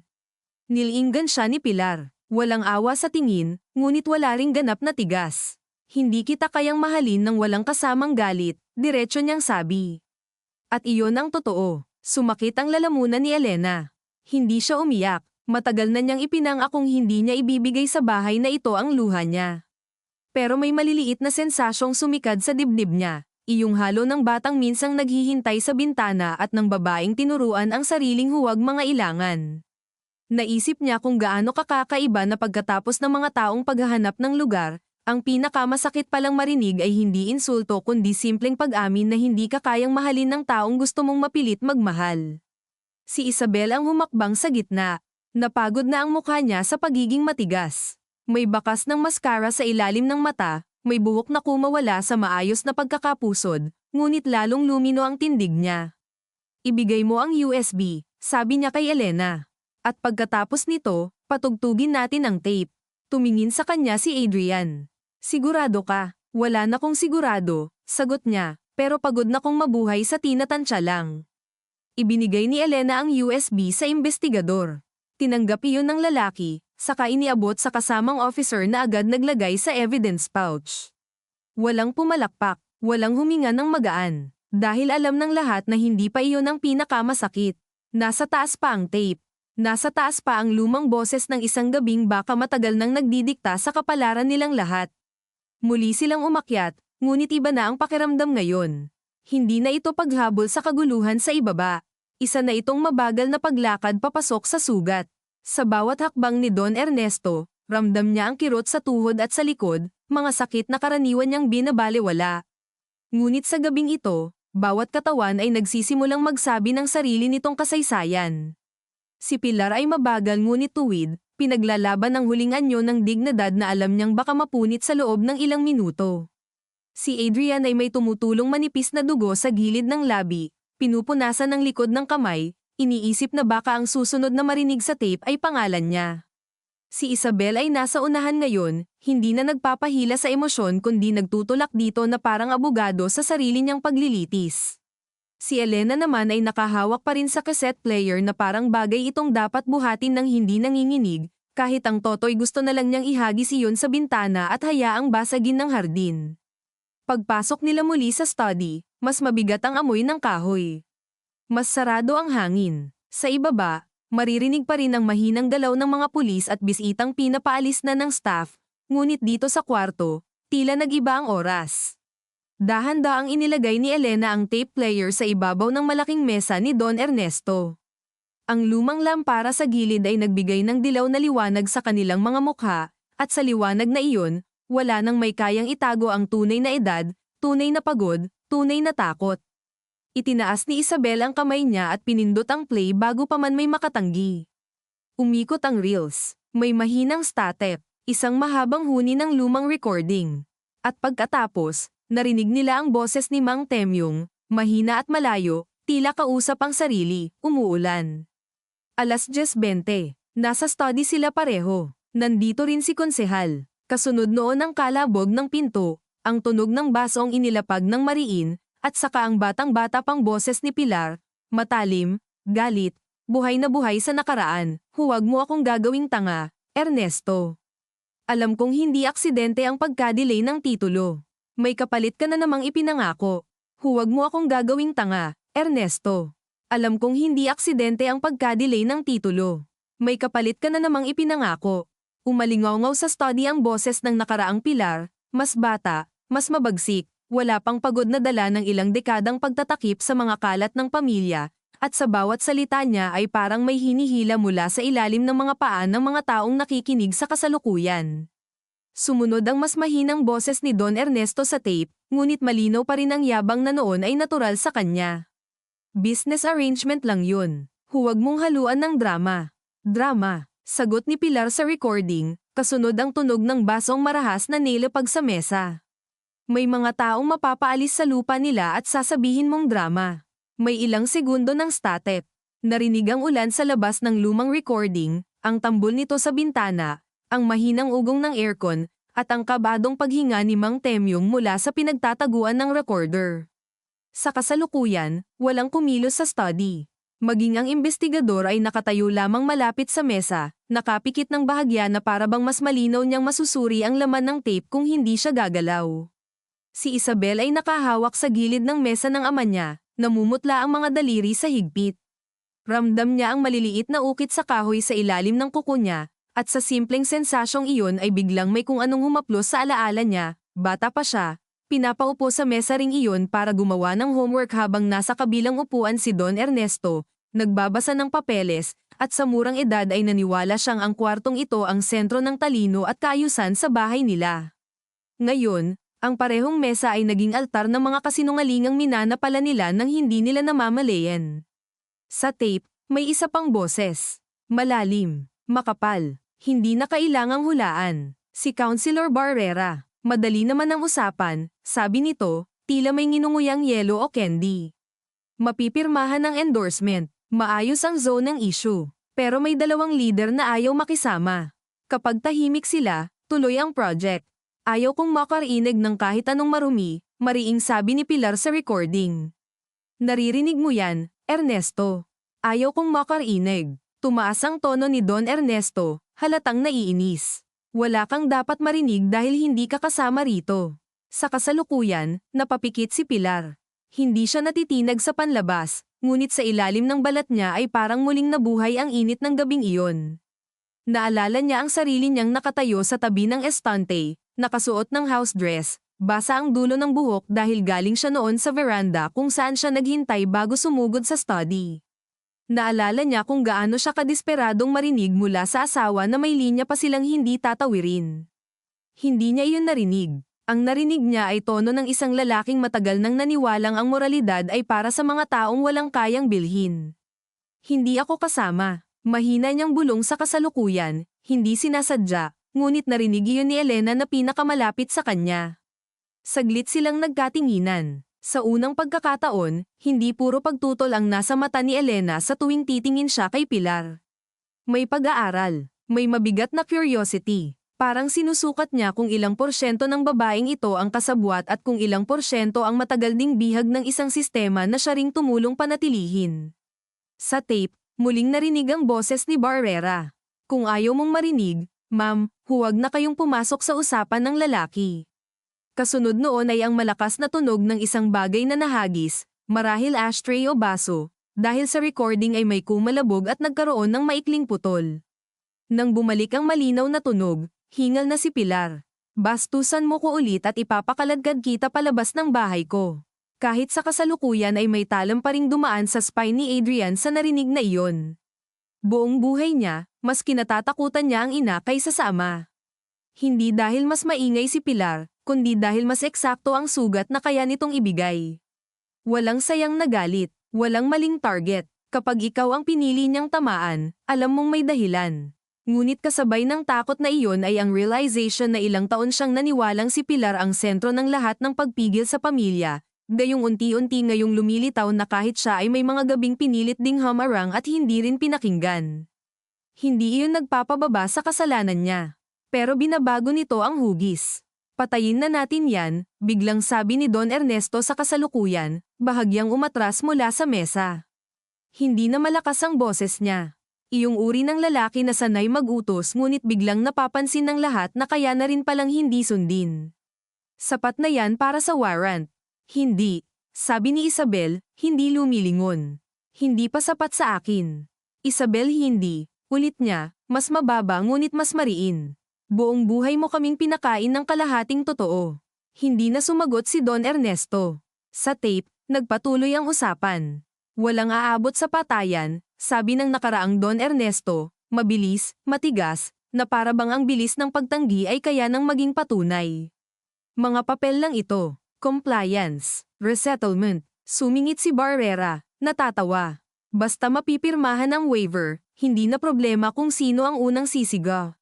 Nilinggan siya ni Pilar. Walang awa sa tingin, ngunit wala ring ganap na tigas. Hindi kita kayang mahalin ng walang kasamang galit, diretso niyang sabi. At iyon ang totoo. Sumakit ang lalamunan ni Elena. Hindi siya umiyak. Matagal na niyang ipinangakong hindi niya ibibigay sa bahay na ito ang luha niya. Pero may maliliit na sensasyong sumikad sa dibdib niya. Iyong halo ng batang minsang naghihintay sa bintana at ng babaeng tinuruan ang sariling huwag mga ilangan. Naisip niya kung gaano kakaiba na pagkatapos ng mga taong paghahanap ng lugar, ang pinakamasakit palang marinig ay hindi insulto kundi simpleng pag-amin na hindi ka kayang mahalin ng taong gusto mong mapilit magmahal. Si Isabel ang humakbang sa gitna. Napagod na ang mukha niya sa pagiging matigas. May bakas ng mascara sa ilalim ng mata. May buhok na kumawala sa maayos na pagkakapusod, ngunit lalong lumino ang tindig niya. Ibigay mo ang USB, sabi niya kay Elena. At pagkatapos nito, patugtugin natin ang tape. Tumingin sa kanya si Adrian. Sigurado ka? Wala na kong sigurado, sagot niya, pero pagod na kong mabuhay sa tinatansya lang. Ibinigay ni Elena ang USB sa investigador. Tinanggap iyon ng lalaki, saka iniabot sa kasamang officer na agad naglagay sa evidence pouch. Walang pumalakpak, walang huminga ng magaan, dahil alam ng lahat na hindi pa iyon ang pinakamasakit. Nasa taas pa ang tape. Nasa taas pa ang lumang boses ng isang gabing baka matagal nang nagdidikta sa kapalaran nilang lahat. Muli silang umakyat, ngunit iba na ang pakiramdam ngayon. Hindi na ito paghabol sa kaguluhan sa ibaba. Isa na itong mabagal na paglakad papasok sa sugat. Sa bawat hakbang ni Don Ernesto, ramdam niya ang kirot sa tuhod at sa likod, mga sakit na karaniwan niyang binabalewala. Ngunit sa gabing ito, bawat katawan ay nagsisimulang magsabi ng sarili nitong kasaysayan. Si Pilar ay mabagal ngunit tuwid, pinaglalaban ang huling anyo ng dignidad na alam niyang baka mapunit sa loob ng ilang minuto. Si Adrian ay may tumutulong manipis na dugo sa gilid ng labi, pinupunasan ng likod ng kamay, iniisip na baka ang susunod na marinig sa tape ay pangalan niya. Si Isabel ay nasa unahan ngayon, hindi na nagpapahila sa emosyon kundi nagtutulak dito na parang abogado sa sarili niyang paglilitis. Si Elena naman ay nakahawak pa rin sa cassette player na parang bagay itong dapat buhatin ng hindi nanginginig, Kahit ang Totoy gusto na lang niyang ihagis iyon sa bintana at hayaang basagin ng hardin. Pagpasok nila muli sa study, mas mabigat ang amoy ng kahoy. Mas sarado ang hangin. Sa ibaba, maririnig pa rin ang mahinang galaw ng mga pulis at bisitang pinapaalis na ng staff, ngunit dito sa kwarto, tila nag-iba ang oras. Dahan-daang inilagay ni Elena ang tape player sa ibabaw ng malaking mesa ni Don Ernesto. Ang lumang lampara sa gilid ay nagbigay ng dilaw na liwanag sa kanilang mga mukha, at sa liwanag na iyon, wala nang may kayang itago ang tunay na edad, tunay na pagod, tunay na takot. Itinaas ni Isabel ang kamay niya at pinindot ang play bago pa man may makatanggi. Umikot ang reels, may mahinang static, isang mahabang huni ng lumang recording. At pagkatapos, narinig nila ang boses ni Mang Temyong, mahina at malayo, tila kausap ang sarili, umuulan. 10:20, nasa study sila pareho. Nandito rin si konsehal. Kasunod noon ang kalabog ng pinto, ang tunog ng basong inilapag ng mariin, at saka ang batang-bata pang boses ni Pilar, matalim, galit, buhay na buhay sa nakaraan. Huwag mo akong gagawing tanga, Ernesto. Alam kong hindi aksidente ang pagka-delay ng titulo. May kapalit ka na namang ipinangako. Huwag mo akong gagawing tanga, Ernesto. Alam kong hindi aksidente ang pagka-delay ng titulo. May kapalit ka na namang ipinangako. Umalingaw-ngaw sa study ang boses ng nakaraang Pilar, mas bata, mas mabagsik, wala pang pagod na dala ng ilang dekadang pagtatakip sa mga kalat ng pamilya, at sa bawat salita niya ay parang may hinihila mula sa ilalim ng mga paa ng mga taong nakikinig sa kasalukuyan. Sumunod ang mas mahinang boses ni Don Ernesto sa tape, ngunit malinaw pa rin ang yabang na noon ay natural sa kanya. Business arrangement lang yun. Huwag mong haluan ng drama. Drama, sagot ni Pilar sa recording, kasunod ang tunog ng basong marahas na nilapag sa mesa. May mga taong mapapaalis sa lupa nila at sasabihin mong drama. May ilang segundo ng static. Narinig ang ulan sa labas ng lumang recording, ang tambol nito sa bintana, ang mahinang ugong ng aircon, at ang kabadong paghinga ni Mang Temyong mula sa pinagtataguan ng recorder. Sa kasalukuyan, walang kumilos sa study. Maging ang investigador ay nakatayo lamang malapit sa mesa, nakapikit ng bahagya na parabang mas malinaw niyang masusuri ang laman ng tape kung hindi siya gagalaw. Si Isabel ay nakahawak sa gilid ng mesa ng ama niya, namumutla ang mga daliri sa higpit. Ramdam niya ang maliliit na ukit sa kahoy sa ilalim ng kuko niya, at sa simpleng sensasyong iyon ay biglang may kung anong humaplos sa alaala niya. Bata pa siya, pinapaupo sa mesa ring iyon para gumawa ng homework habang nasa kabilang upuan si Don Ernesto, nagbabasa ng papeles, at sa murang edad ay naniwala siyang ang kwartong ito ang sentro ng talino at kaayusan sa bahay nila. Ngayon, ang parehong mesa ay naging altar ng mga kasinungalingang minanapala nila nang hindi nila namamalayan. Sa tape, may isa pang boses. Malalim, makapal, hindi na kailangang hulaan. Si Councilor Barrera. Madali naman ang usapan, sabi nito, tila may nginunguyang yelo o candy. Mapipirmahan ng endorsement, maayos ang zone ng issue, pero may dalawang leader na ayaw makisama. Kapag tahimik sila, tuloy ang project. Ayaw kong makarinig ng kahit anong marumi, mariing sabi ni Pilar sa recording. Naririnig mo yan, Ernesto. Ayaw kong makarinig. Tumaas ang tono ni Don Ernesto, halatang naiinis. Wala kang dapat marinig dahil hindi ka kasama rito. Sa kasalukuyan, napapikit si Pilar. Hindi siya natitinag sa panlabas, ngunit sa ilalim ng balat niya ay parang muling nabuhay ang init ng gabing iyon. Naalala niya ang sarili niyang nakatayo sa tabi ng estante, nakasuot ng house dress, basa ang dulo ng buhok dahil galing siya noon sa veranda kung saan siya naghintay bago sumugod sa study. Naalala niya kung gaano siya kadesperadong marinig mula sa asawa na may linya pa silang hindi tatawirin. Hindi niya iyon narinig. Ang narinig niya ay tono ng isang lalaking matagal nang naniwalang ang moralidad ay para sa mga taong walang kayang bilhin. Hindi ako kasama. Mahina niyang bulong sa kasalukuyan, hindi sinasadya, ngunit narinig iyon ni Elena na pinakamalapit sa kanya. Saglit silang nagkatinginan. Sa unang pagkakataon, hindi puro pagtutol ang nasa mata ni Elena sa tuwing titingin siya kay Pilar. May pag-aaral, may mabigat na curiosity. Parang sinusukat niya kung ilang porsyento ng babaeng ito ang kasabwat at kung ilang porsyento ang matagal ding bihag ng isang sistema na siya ring tumulong panatilihin. Sa tape, muling narinig ang boses ni Barrera. Kung ayaw mong marinig, ma'am, huwag na kayong pumasok sa usapan ng lalaki. Kasunod noon ay ang malakas na tunog ng isang bagay na nahagis, marahil ashtray o baso, dahil sa recording ay may kumalabog at nagkaroon ng maikling putol. Nang bumalik ang malinaw na tunog, hingal na si Pilar. Bastusan mo ko ulit at ipapakaladkad kita palabas ng bahay ko. Kahit sa kasalukuyan ay may talam pa ring dumaan sa spine ni Adrian sa narinig na iyon. Buong buhay niya, mas kinatatakutan niya ang ina kaysa sa ama. Hindi dahil mas maingay si Pilar, kundi dahil mas eksakto ang sugat na kaya nitong ibigay. Walang sayang na galit, walang maling target. Kapag ikaw ang pinili niyang tamaan, alam mong may dahilan. Ngunit kasabay ng takot na iyon ay ang realization na ilang taon siyang naniwalang si Pilar ang sentro ng lahat ng pagpigil sa pamilya, gayong unti-unti ngayong lumilitaw na kahit siya ay may mga gabing pinilit ding humarang at hindi rin pinakinggan. Hindi iyon nagpapababa sa kasalanan niya. Pero binabago nito ang hugis. Patayin na natin yan, biglang sabi ni Don Ernesto sa kasalukuyan, bahagyang umatras mula sa mesa. Hindi na malakas ang boses niya. Iyong uri ng lalaki na sanay mag-utos ngunit biglang napapansin ng lahat na kaya na rin palang hindi sundin. Sapat na yan para sa warrant. Hindi, sabi ni Isabel, hindi lumilingon. Hindi pa sapat sa akin. Isabel hindi, ulit niya, mas mababa ngunit mas mariin. Buong buhay mo kaming pinakain ng kalahating totoo. Hindi na sumagot si Don Ernesto. Sa tape, nagpatuloy ang usapan. Walang aabot sa patayan, sabi ng nakaraang Don Ernesto, mabilis, matigas, na para bang ang bilis ng pagtanggi ay kaya nang maging patunay. Mga papel lang ito, compliance, resettlement, sumingit si Barrera, natatawa. Basta mapipirmahan ang waiver, hindi na problema kung sino ang unang sisiga.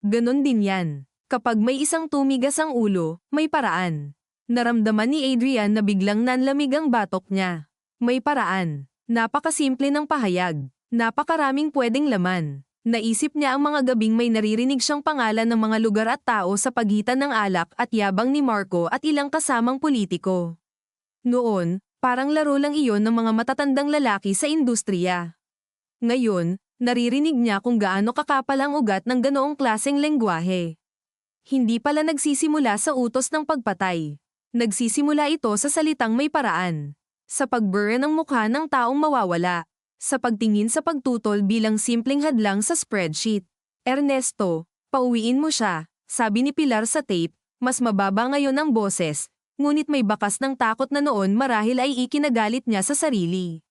Ganon din yan. Kapag may isang tumigas ang ulo, may paraan. Naramdaman ni Adrian na biglang nanlamig ang batok niya. May paraan. Napakasimple ng pahayag. Napakaraming pwedeng laman. Naisip niya ang mga gabing may naririnig siyang pangalan ng mga lugar at tao sa pagitan ng alak at yabang ni Marco at ilang kasamang politiko. Noon, parang laro lang iyon ng mga matatandang lalaki sa industriya. Ngayon, naririnig niya kung gaano kakapal ang ugat ng ganoong klaseng lengguwahe. Hindi pala nagsisimula sa utos ng pagpatay. Nagsisimula ito sa salitang may paraan. Sa pagbura ng mukha ng taong mawawala. Sa pagtingin sa pagtutol bilang simpleng hadlang sa spreadsheet. Ernesto, pauwiin mo siya, sabi ni Pilar sa tape, mas mababa ngayon ang boses, ngunit may bakas ng takot na noon marahil ay ikinagalit niya sa sarili.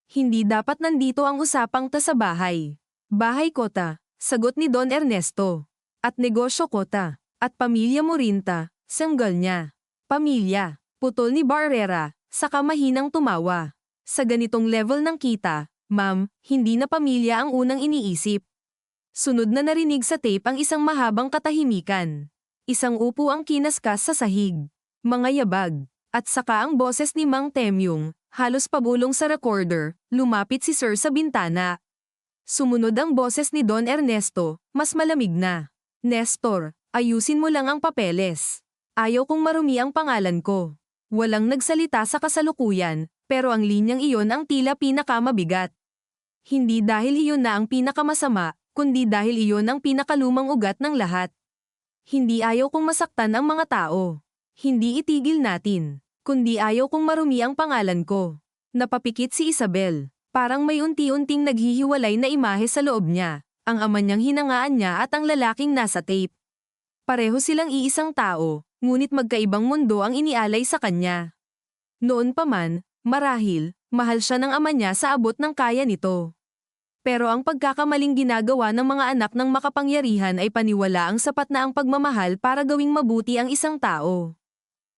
Hindi dapat nandito ang usapang ta sa bahay. Bahay ko ta, sagot ni Don Ernesto. At negosyo ko ta, at pamilya mo rin ta, sanggal niya. Pamilya, putol ni Barrera, saka mahinang tumawa. Sa ganitong level ng kita, ma'am, hindi na pamilya ang unang iniisip. Sunod na narinig sa tape ang isang mahabang katahimikan. Isang upo ang kinaskas sa sahig. Mga yabag. At saka ang boses ni Mang Temyong, halos pabulong sa recorder, lumapit si Sir sa bintana. Sumunod ang boses ni Don Ernesto, mas malamig na. Nestor, ayusin mo lang ang papeles. Ayaw kong marumi ang pangalan ko. Walang nagsalita sa kasalukuyan, pero ang linyang iyon ang tila pinakamabigat. Hindi dahil iyon na ang pinakamasama, kundi dahil iyon ang pinakalumang ugat ng lahat. Hindi ayaw kong masaktan ang mga tao. Hindi itigil natin, kundi ayaw kong marumi ang pangalan ko. Napapikit si Isabel, parang may unti-unting naghihiwalay na imahe sa loob niya, ang ama niyang hinangaan niya at ang lalaking nasa tape. Pareho silang iisang tao, ngunit magkaibang mundo ang inialay sa kanya. Noon pa man, marahil, mahal siya ng ama niya sa abot ng kaya nito. Pero ang pagkakamaling ginagawa ng mga anak ng makapangyarihan ay paniwala ang sapat na ang pagmamahal para gawing mabuti ang isang tao.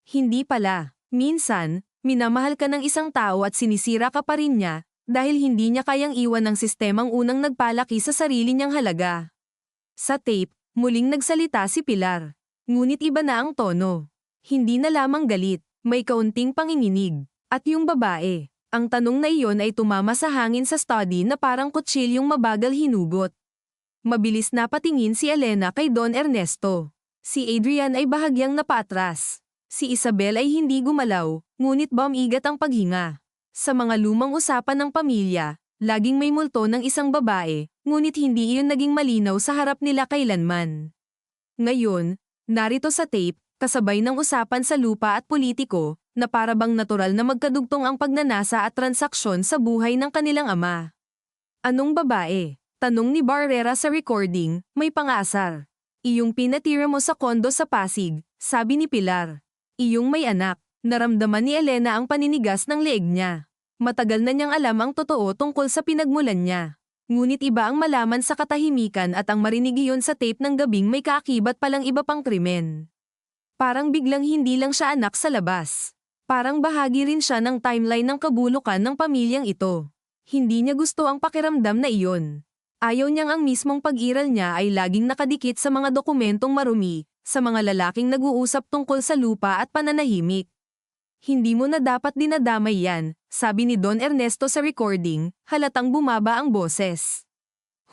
Hindi pala. Minsan, minamahal ka ng isang tao at sinisira ka pa rin niya, dahil hindi niya kayang iwan ng sistemang unang nagpalaki sa sarili niyang halaga. Sa tape, muling nagsalita si Pilar. Ngunit iba na ang tono. Hindi na lamang galit, may kaunting panginginig. At yung babae, ang tanong na iyon ay tumama sa hangin sa study na parang kutsilyong mabagal hinugot. Mabilis na patingin si Elena kay Don Ernesto. Si Adrian ay bahagyang napaatras. Si Isabel ay hindi gumalaw, ngunit bumigat ang paghinga. Sa mga lumang usapan ng pamilya, laging may multo ng isang babae, ngunit hindi iyon naging malinaw sa harap nila kailanman. Ngayon, narito sa tape, kasabay ng usapan sa lupa at politiko, na para bang natural na magkadugtong ang pagnanasa at transaksyon sa buhay ng kanilang ama. Anong babae? Tanong ni Barrera sa recording, may pang-aasar. Iyong pinatira mo sa kondo sa Pasig, sabi ni Pilar. Iyong may anak. Naramdaman ni Elena ang paninigas ng leeg niya. Matagal na niyang alam ang totoo tungkol sa pinagmulan niya. Ngunit iba ang malaman sa katahimikan at ang marinig iyon sa tape ng gabing may kaakibat palang iba pang krimen. Parang biglang hindi lang siya anak sa labas. Parang bahagi rin siya ng timeline ng kabulukan ng pamilyang ito. Hindi niya gusto ang pakiramdam na iyon. Ayaw niyang ang mismong pag-iral niya ay laging nakadikit sa mga dokumentong marumi, sa mga lalaking nag-uusap tungkol sa lupa at pananahimik. Hindi mo na dapat dinadamay yan, sabi ni Don Ernesto sa recording, halatang bumaba ang boses.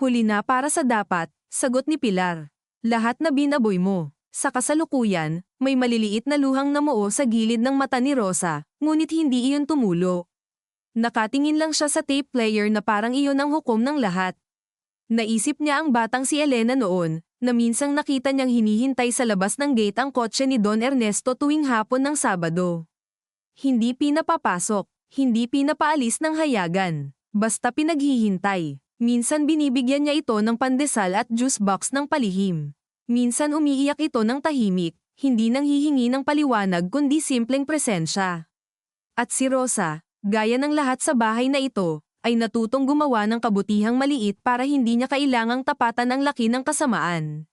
Huli na para sa dapat, sagot ni Pilar. Lahat na binaboy mo. Sa kasalukuyan, may maliliit na luhang namuo sa gilid ng mata ni Rosa, ngunit hindi iyon tumulo. Nakatingin lang siya sa tape player na parang iyon ang hukom ng lahat. Naisip niya ang batang si Elena noon, na minsang nakita niyang hinihintay sa labas ng gate ang kotse ni Don Ernesto tuwing hapon ng Sabado. Hindi pinapapasok, hindi pinapaalis ng hayagan, basta pinaghihintay. Minsan binibigyan niya ito ng pandesal at juice box ng palihim. Minsan umiiyak ito ng tahimik, hindi nang hihingi ng paliwanag kundi simpleng presensya. At si Rosa, gaya ng lahat sa bahay na ito, ay natutong gumawa ng kabutihang maliit para hindi niya kailangang tapatan ang laki ng kasamaan.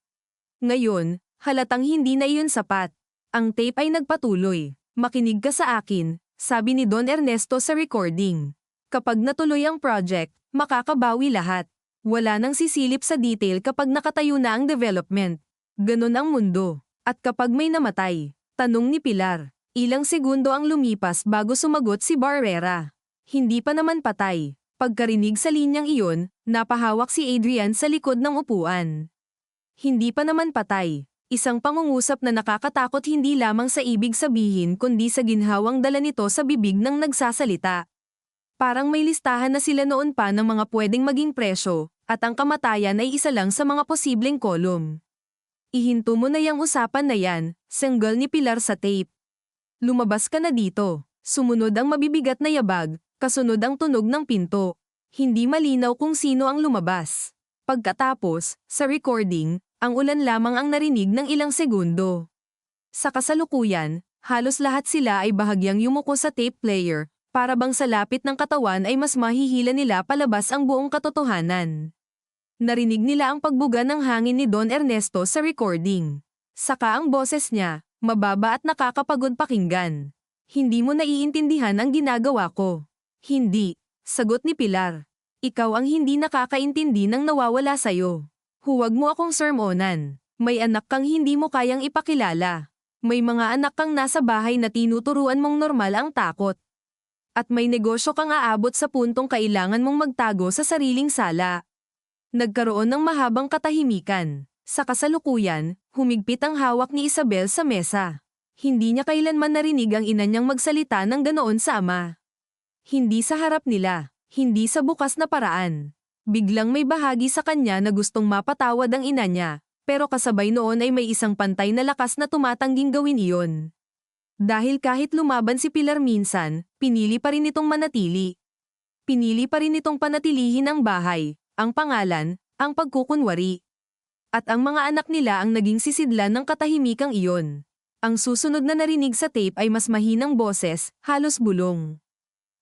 Ngayon, halatang hindi na iyon sapat. Ang tape ay nagpatuloy. Makinig ka sa akin, sabi ni Don Ernesto sa recording. Kapag natuloy ang project, makakabawi lahat. Wala nang sisilip sa detail kapag nakatayo na ang development. Ganon ang mundo. At kapag may namatay, tanong ni Pilar, ilang segundo ang lumipas bago sumagot si Barrera. Hindi pa naman patay. Pagkarinig sa linyang iyon, napahawak si Adrian sa likod ng upuan. Hindi pa naman patay. Isang pangungusap na nakakatakot hindi lamang sa ibig sabihin kundi sa ginhawang dala nito sa bibig ng nagsasalita. Parang may listahan na sila noon pa ng mga pwedeng maging presyo, at ang kamatayan ay isa lang sa mga posibleng kolum. Ihinto mo na yang usapan na yan, sanggol ni Pilar sa tape. Lumabas ka na dito. Sumunod ang mabibigat na yabag. Kasunod ang tunog ng pinto. Hindi malinaw kung sino ang lumabas. Pagkatapos, sa recording, ang ulan lamang ang narinig ng ilang segundo. Sa kasalukuyan, halos lahat sila ay bahagyang yumuko sa tape player, para bang sa lapit ng katawan ay mas mahihila nila palabas ang buong katotohanan. Narinig nila ang pagbuga ng hangin ni Don Ernesto sa recording. Saka ang boses niya, mababa at nakakapagod pakinggan. Hindi mo naiintindihan ang ginagawa ko. Hindi, sagot ni Pilar. Ikaw ang hindi nakakaintindi ng nawawala sa'yo. Huwag mo akong sermonan. May anak kang hindi mo kayang ipakilala. May mga anak kang nasa bahay na tinuturuan mong normal ang takot. At may negosyo kang aabot sa puntong kailangan mong magtago sa sariling sala. Nagkaroon ng mahabang katahimikan. Sa kasalukuyan, humigpit ang hawak ni Isabel sa mesa. Hindi niya kailanman narinig ang ina niyang magsalita ng ganoon sa ama. Hindi sa harap nila, hindi sa bukas na paraan. Biglang may bahagi sa kanya na gustong mapatawad ang ina niya, pero kasabay noon ay may isang pantay na lakas na tumatangging gawin iyon. Dahil kahit lumaban si Pilar minsan, pinili pa rin itong manatili. Pinili pa rin itong panatilihin ang bahay, ang pangalan, ang pagkukunwari. At ang mga anak nila ang naging sisidlan ng katahimikang iyon. Ang susunod na narinig sa tape ay mas mahinang boses, halos bulong.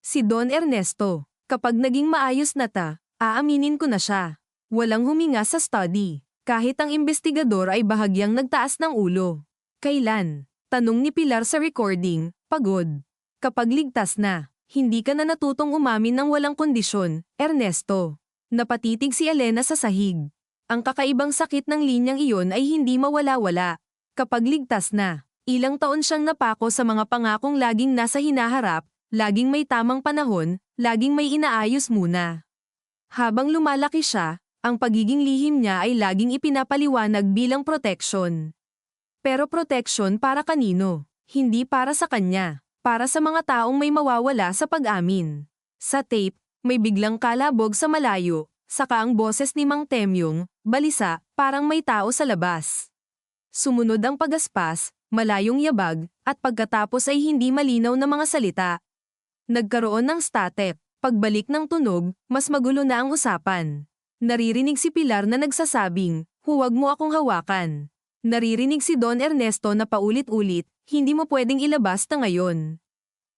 Si Don Ernesto, kapag naging maayos na aaminin ko na siya. Walang huminga sa study, kahit ang investigador ay bahagyang nagtaas ng ulo. Kailan? Tanong ni Pilar sa recording, pagod. Kapag ligtas na, hindi ka na natutong umamin ng walang kondisyon, Ernesto. Napatitig si Elena sa sahig. Ang kakaibang sakit ng linyang iyon ay hindi mawala-wala. Kapag ligtas na, ilang taon siyang napako sa mga pangakong laging nasa hinaharap, laging may tamang panahon, laging may inaayos muna. Habang lumalaki siya, ang pagiging lihim niya ay laging ipinapaliwanag bilang protection. Pero protection para kanino? Hindi para sa kanya. Para sa mga taong may mawawala sa pag-amin. Sa tape, may biglang kalabog sa malayo, saka ang boses ni Mang Temyong, balisa, parang may tao sa labas. Sumunod ang pagaspas, malayong yabag, at pagkatapos ay hindi malinaw na mga salita. Nagkaroon ng static. Pagbalik ng tunog, mas magulo na ang usapan. Naririnig si Pilar na nagsasabing, huwag mo akong hawakan. Naririnig si Don Ernesto na paulit-ulit, hindi mo pwedeng ilabas na ngayon.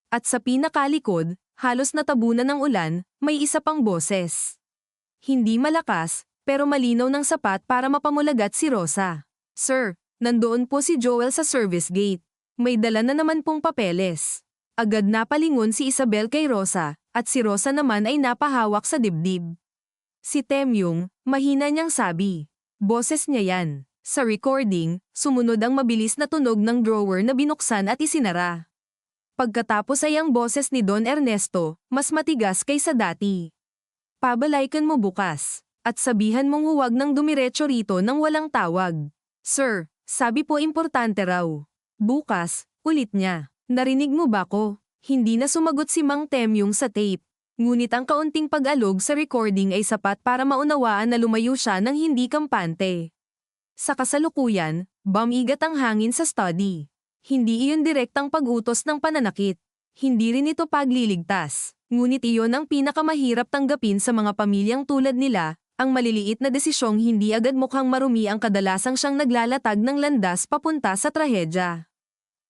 At sa pinakalikod, halos natabunan ng ulan, may isa pang boses. Hindi malakas, pero malinaw ng sapat para mapamulagat si Rosa. Sir, nandoon po si Joel sa service gate. May dala na naman pong papeles. Agad napalingon si Isabel kay Rosa, at si Rosa naman ay napahawak sa dibdib. Si Temyong, mahina niyang sabi. Boses niya yan. Sa recording, sumunod ang mabilis na tunog ng drawer na binuksan at isinara. Pagkatapos ay ang boses ni Don Ernesto, mas matigas kaysa dati. Pabalaykan mo bukas, at sabihan mong huwag nang dumiretso rito nang walang tawag. Sir, sabi po importante raw. Bukas, ulit niya. Narinig mo ba ko? Hindi na sumagot si Mang Temyong sa tape. Ngunit ang kaunting pag-alog sa recording ay sapat para maunawaan na lumayo siya ng hindi kampante. Sa kasalukuyan, bumigat ang hangin sa study. Hindi iyon direktang pag-utos ng pananakit. Hindi rin ito pagliligtas. Ngunit iyon ang pinakamahirap tanggapin sa mga pamilyang tulad nila, ang maliliit na desisyong hindi agad mukhang marumi ang kadalasang siyang naglalatag ng landas papunta sa trahedya.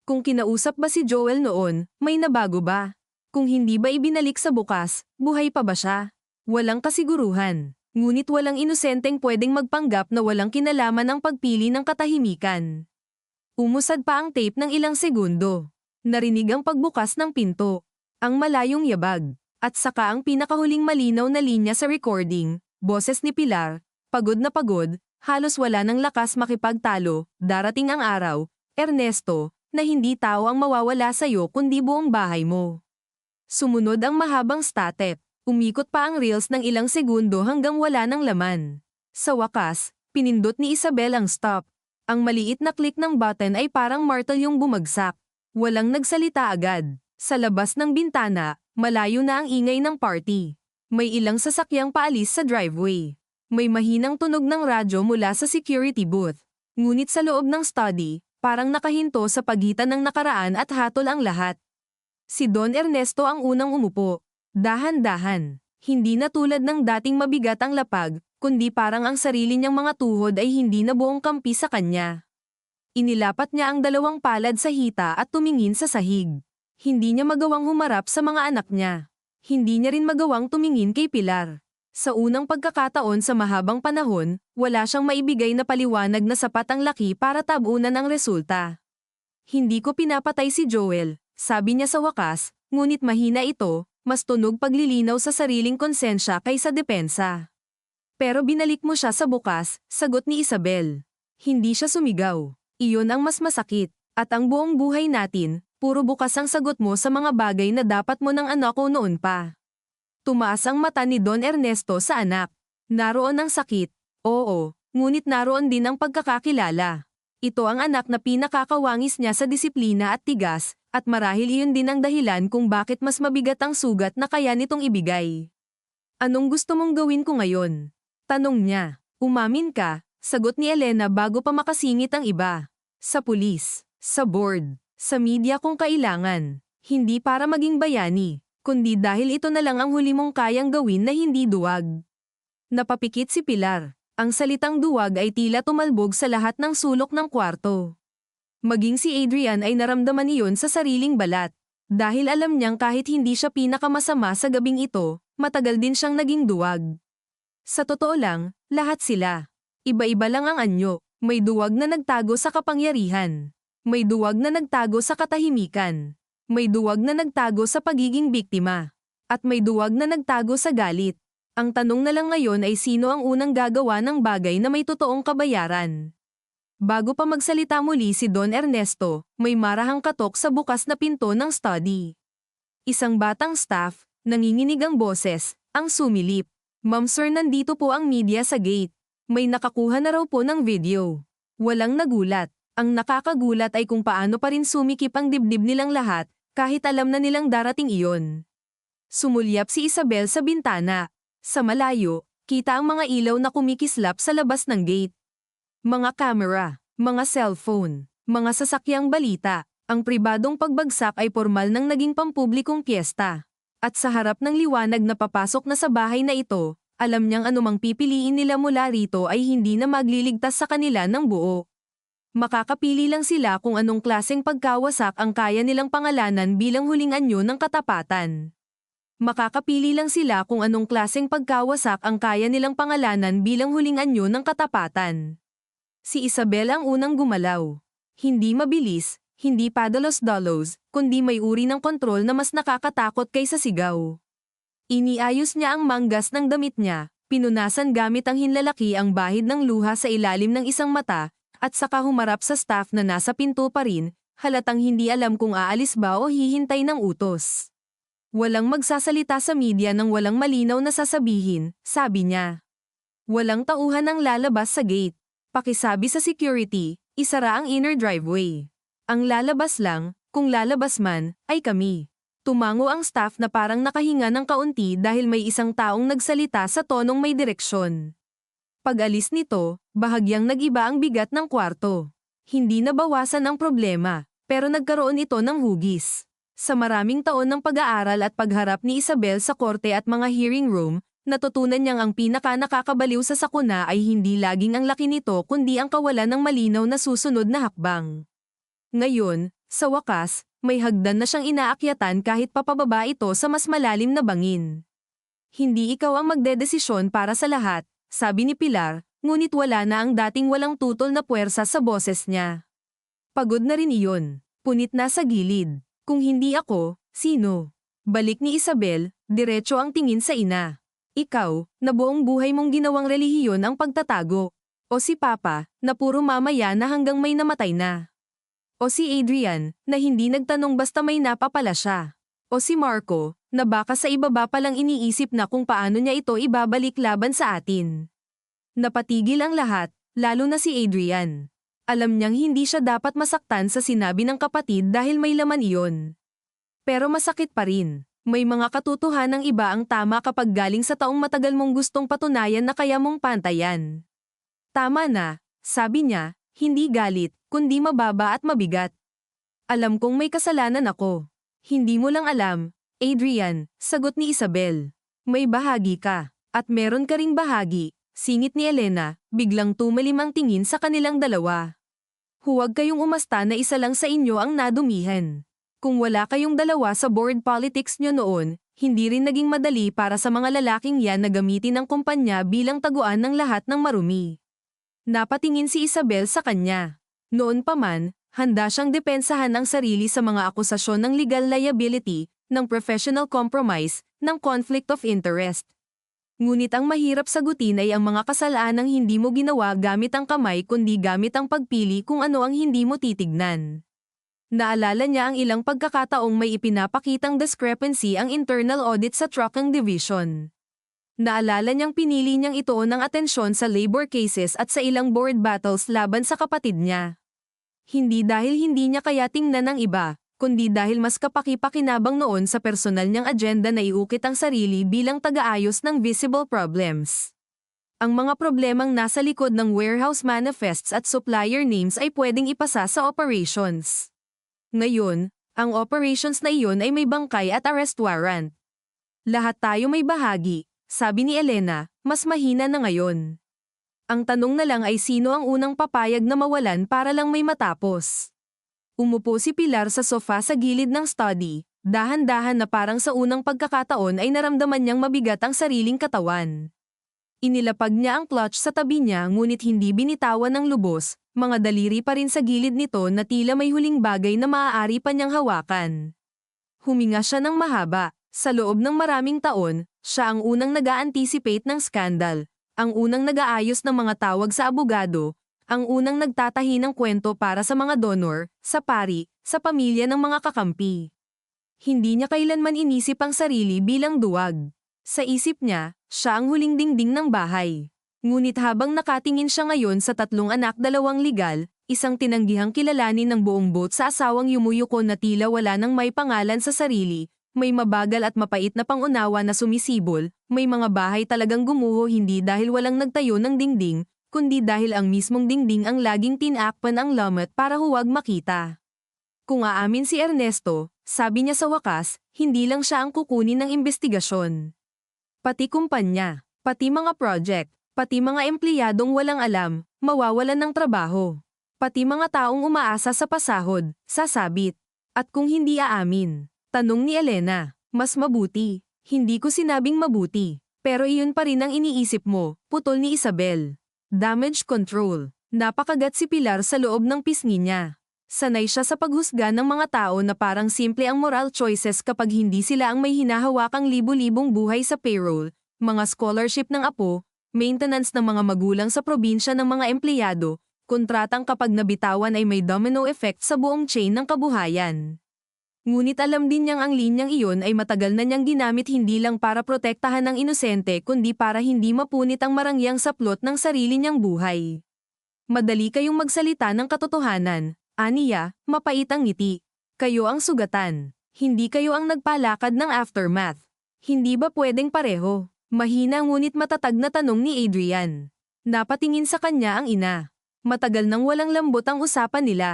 Kung kinausap ba si Joel noon, may nabago ba? Kung hindi ba ibinalik sa bukas, buhay pa ba siya? Walang kasiguruhan. Ngunit walang inosenteng pwedeng magpanggap na walang kinalaman ang pagpili ng katahimikan. Umusad pa ang tape ng ilang segundo. Narinig ang pagbukas ng pinto. Ang malayong yabag. At saka ang pinakahuling malinaw na linya sa recording, boses ni Pilar, pagod na pagod, halos wala ng lakas makipagtalo, darating ang araw, Ernesto, na hindi tao ang mawawala sa'yo kundi buong bahay mo. Sumunod ang mahabang static. Umikot pa ang reels ng ilang segundo hanggang wala ng laman. Sa wakas, pinindot ni Isabel ang stop. Ang maliit na click ng button ay parang martel yung bumagsak. Walang nagsalita agad. Sa labas ng bintana, malayo na ang ingay ng party. May ilang sasakyang paalis sa driveway. May mahinang tunog ng radyo mula sa security booth. Ngunit sa loob ng study, parang nakahinto sa pagitan ng nakaraan at hatol ang lahat. Si Don Ernesto ang unang umupo. Dahan-dahan. Hindi na tulad ng dating mabigat ang lapag, kundi parang ang sarili niyang mga tuhod ay hindi na buong kampi sa kanya. Inilapat niya ang dalawang palad sa hita at tumingin sa sahig. Hindi niya magawang humarap sa mga anak niya. Hindi niya rin magawang tumingin kay Pilar. Sa unang pagkakataon sa mahabang panahon, wala siyang maibigay na paliwanag na sapat ang laki para tabunan ang resulta. Hindi ko pinapatay si Joel, sabi niya sa wakas, ngunit mahina ito, mas tunog paglilinaw sa sariling konsensya kaysa depensa. Pero binalik mo siya sa bukas, sagot ni Isabel. Hindi siya sumigaw. Iyon ang mas masakit. At ang buong buhay natin, puro bukas ang sagot mo sa mga bagay na dapat mo ng anak ko noon pa. Tumaas ang mata ni Don Ernesto sa anak. Naroon ang sakit. Oo, ngunit naroon din ang pagkakakilala. Ito ang anak na pinakakawangis niya sa disiplina at tigas, at marahil iyon din ang dahilan kung bakit mas mabigat ang sugat na kaya nitong ibigay. Anong gusto mong gawin ko ngayon? Tanong niya. Umamin ka, sagot ni Elena bago pa makasingit ang iba. Sa pulis, sa board, sa media kung kailangan. Hindi para maging bayani, kundi dahil ito na lang ang huli mong kayang gawin na hindi duwag. Napapikit si Pilar. Ang salitang duwag ay tila tumalbog sa lahat ng sulok ng kwarto. Maging si Adrian ay naramdaman iyon sa sariling balat. Dahil alam niyang kahit hindi siya pinakamasama sa gabing ito, matagal din siyang naging duwag. Sa totoo lang, lahat sila. Iba-iba lang ang anyo. May duwag na nagtago sa kapangyarihan. May duwag na nagtago sa katahimikan. May duwag na nagtago sa pagiging biktima. At may duwag na nagtago sa galit. Ang tanong na lang ngayon ay sino ang unang gagawa ng bagay na may totoong kabayaran. Bago pa magsalita muli si Don Ernesto, may marahang katok sa bukas na pinto ng study. Isang batang staff, nanginginig ang boses, ang sumilip. Ma'am sir, nandito po ang media sa gate. May nakakuha na raw po ng video. Walang nagulat. Ang nakakagulat ay kung paano pa rin sumikip ang dibdib nilang lahat, kahit alam na nilang darating iyon. Sumulyap si Isabel sa bintana. Sa malayo, Kita ang mga ilaw na kumikislap sa labas ng gate. Mga camera, mga cellphone, mga sasakyang balita. Ang pribadong pagbagsak ay formal ng naging pampublikong piyesta. At sa harap ng liwanag na papasok na sa bahay na ito, alam niyang anumang pipiliin nila mula rito ay hindi na magliligtas sa kanila ng buo. Makakapili lang sila kung anong klaseng pagkawasak ang kaya nilang pangalanan bilang huling anyo ng katapatan. Makakapili lang sila kung anong klaseng pagkawasak ang kaya nilang pangalanan bilang huling anyo ng katapatan. Si Isabel ang unang gumalaw. Hindi mabilis, hindi padalos-dalos, kundi may uri ng kontrol na mas nakakatakot kaysa sigaw. Iniayos niya ang manggas ng damit niya, pinunasan gamit ang hinlalaki ang bahid ng luha sa ilalim ng isang mata, at saka humarap sa staff na nasa pinto pa rin, halatang hindi alam kung aalis ba o hihintay ng utos. Walang magsasalita sa media nang walang malinaw na sasabihin, sabi niya. Walang tauhan ang lalabas sa gate. Pakisabi sa security, isara ang inner driveway. Ang lalabas lang, kung lalabas man, ay kami. Tumango ang staff na parang nakahinga ng kaunti dahil may isang taong nagsalita sa tonong may direksyon. Pag-alis nito, bahagyang nag-iba ang bigat ng kwarto. Hindi nabawasan ang problema, pero nagkaroon ito ng hugis. Sa maraming taon ng pag-aaral at pagharap ni Isabel sa korte at mga hearing room, natutunan niyang ang pinaka-nakakabaliw sa sakuna ay hindi laging ang laki nito kundi ang kawalan ng malinaw na susunod na hakbang. Ngayon, sa wakas, may hagdan na siyang inaakyatan kahit papababa ito sa mas malalim na bangin. Hindi ikaw ang magdedesisyon para sa lahat, sabi ni Pilar, ngunit wala na ang dating walang tutol na puwersa sa boses niya. Pagod na rin iyon, punit na sa gilid. Kung hindi ako, sino? Balik ni Isabel, diretso ang tingin sa ina. Ikaw, na buong buhay mong ginawang relihiyon ang pagtatago. O si Papa, na puro mamaya na hanggang may namatay na. O si Adrian, na hindi nagtanong basta may napapala siya. O si Marco, na baka sa ibaba palang iniisip na kung paano niya ito ibabalik laban sa atin. Napatigil ang lahat, lalo na si Adrian. Alam niyang hindi siya dapat masaktan sa sinabi ng kapatid dahil may laman iyon. Pero masakit pa rin. May mga katotohanang iba ang tama kapag galing sa taong matagal mong gustong patunayan na kaya mong pantayan. Tama na, sabi niya, hindi galit, kundi mababa at mabigat. Alam kong may kasalanan ako. Hindi mo lang alam, Adrian, sagot ni Isabel. May bahagi ka, at meron ka ring bahagi, singit ni Elena, biglang tumalim ang tingin sa kanilang dalawa. Huwag kayong umasta na isa lang sa inyo ang nadumihan. Kung wala kayong dalawa sa board politics nyo noon, hindi rin naging madali para sa mga lalaking yan na gamitin ang kumpanya bilang taguan ng lahat ng marumi. Napatingin si Isabel sa kanya. Noon pa man, handa siyang depensahan ang sarili sa mga akusasyon ng legal liability, ng professional compromise, ng conflict of interest. Ngunit ang mahirap sagutin ay ang mga kasalanang hindi mo ginawa gamit ang kamay kundi gamit ang pagpili kung ano ang hindi mo titignan. Naalala niya ang ilang pagkakataong may ipinapakitang discrepancy ang internal audit sa trucking division. Naalala niyang pinili niyang ituon ng atensyon sa labor cases at sa ilang board battles laban sa kapatid niya. Hindi dahil hindi niya kaya tingnan ng iba, kundi dahil mas kapaki-pakinabang noon sa personal niyang agenda na iukit ang sarili bilang taga-ayos ng visible problems. Ang mga problemang nasa likod ng warehouse manifests at supplier names ay pwedeng ipasa sa operations. Ngayon, ang operations na iyon ay may bangkay at arrest warrant. Lahat tayo may bahagi, sabi ni Elena, mas mahina na ngayon. Ang tanong na lang ay sino ang unang papayag na mawalan para lang may matapos. Umupo si Pilar sa sofa sa gilid ng study, dahan-dahan na parang sa unang pagkakataon ay naramdaman niyang mabigat ang sariling katawan. Inilapag niya ang clutch sa tabi niya ngunit hindi binitawan ng lubos, mga daliri pa rin sa gilid nito na tila may huling bagay na maaari pa niyang hawakan. Huminga siya ng mahaba, sa loob ng maraming taon, siya ang unang nag-a-anticipate ng skandal, ang unang nag-aayos ng mga tawag sa abogado, ang unang nagtatahi ng kwento para sa mga donor, sa pari, sa pamilya ng mga kakampi. Hindi niya kailanman inisip ang sarili bilang duwag. Sa isip niya, siya ang huling dingding ng bahay. Ngunit habang nakatingin siya ngayon sa 3 anak, 2 legal, isang tinanggihang kilalanin ng buong boat sa asawang yumuyuko na tila wala nang may pangalan sa sarili, may mabagal at mapait na pangunawa na sumisibol, may mga bahay talagang gumuho hindi dahil walang nagtayo ng dingding, kundi dahil ang mismong dingding ang laging tinakpan ang lamot para huwag makita. Kung aamin si Ernesto, sabi niya sa wakas, hindi lang siya ang kukunin ng investigasyon. Pati kumpanya, pati mga project, pati mga empleyadong walang alam, mawawalan ng trabaho. Pati mga taong umaasa sa pasahod, sasabit. At kung hindi aamin, tanong ni Elena, mas mabuti. Hindi ko sinabing mabuti. Pero iyon pa rin ang iniisip mo, putol ni Isabel. Damage control. Napakagat si Pilar sa loob ng pisngi niya. Sanay siya sa paghusga ng mga tao na parang simple ang moral choices kapag hindi sila ang may hinahawakang libu-libong buhay sa payroll, mga scholarship ng apo, maintenance ng mga magulang sa probinsya ng mga empleyado, kontratang kapag nabitawan ay may domino effect sa buong chain ng kabuhayan. Ngunit alam din niyang ang linyang iyon ay matagal na niyang ginamit hindi lang para protektahan ang inosente kundi para hindi mapunit ang marangyang saplot ng sarili niyang buhay. Madali kayong magsalita ng katotohanan, aniya, mapait ang ngiti. Kayo ang sugatan. Hindi kayo ang nagpalakad ng aftermath. Hindi ba pwedeng pareho? Mahina ngunit matatag na tanong ni Adrian. Napatingin sa kanya ang ina. Matagal nang walang lambot ang usapan nila.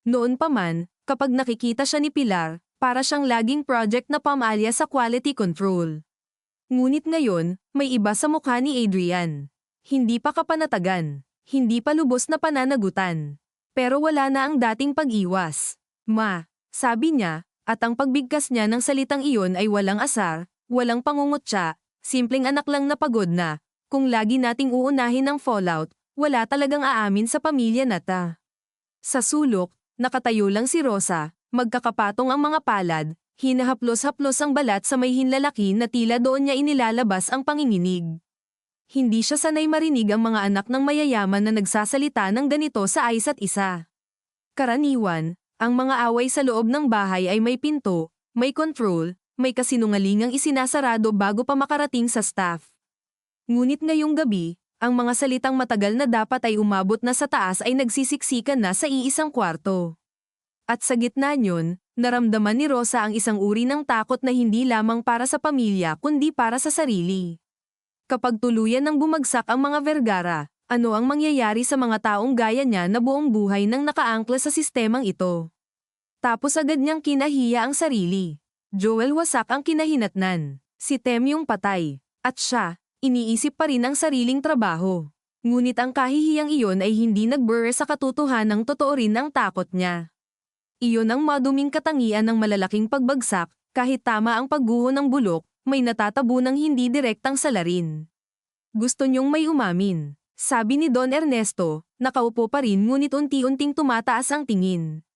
Noon pa man, kapag nakikita siya ni Pilar, para siyang laging project na pamalya sa quality control. Ngunit ngayon, may iba sa mukha ni Adrian. Hindi pa kapanatagan. Hindi pa lubos na pananagutan. Pero wala na ang dating pag-iwas. Ma, sabi niya, at ang pagbigkas niya ng salitang iyon ay walang asar, walang pangungutya, simpleng anak lang na pagod na. Kung lagi nating uunahin ang fallout, wala talagang aamin sa pamilya nata. Sa sulok, nakatayo lang si Rosa, magkakapatong ang mga palad, hinahaplos-haplos ang balat sa may hinlalaki na tila doon niya inilalabas ang panginginig. Hindi siya sanay marinig ang mga anak ng mayayaman na nagsasalita ng ganito sa isa't isa. Karaniwan, ang mga away sa loob ng bahay ay may pinto, may control, may kasinungalingang isinasarado bago pa makarating sa staff. Ngunit ngayong gabi, ang mga salitang matagal na dapat ay umabot na sa taas ay nagsisiksikan na sa iisang kwarto. At sa gitna niyon, naramdaman ni Rosa ang isang uri ng takot na hindi lamang para sa pamilya kundi para sa sarili. Kapag tuluyan ng bumagsak ang mga Vergara, ano ang mangyayari sa mga taong gaya niya na buong buhay nang nakaangkla sa sistemang ito? Tapos agad niyang kinahiya ang sarili. Joel wasak ang kinahinatnan. Si Tem yung patay. At siya, iniisip pa rin ang sariling trabaho. Ngunit ang kahihiyang iyon ay hindi nagburr sa katotohanang totoo rin ang takot niya. Iyon ang maduming katangian ng malalaking pagbagsak, kahit tama ang pagguho ng bulok, may natatabo ng hindi direktang salarin. Gusto niyong may umamin, sabi ni Don Ernesto, nakaupo pa rin ngunit unti-unting tumataas ang tingin.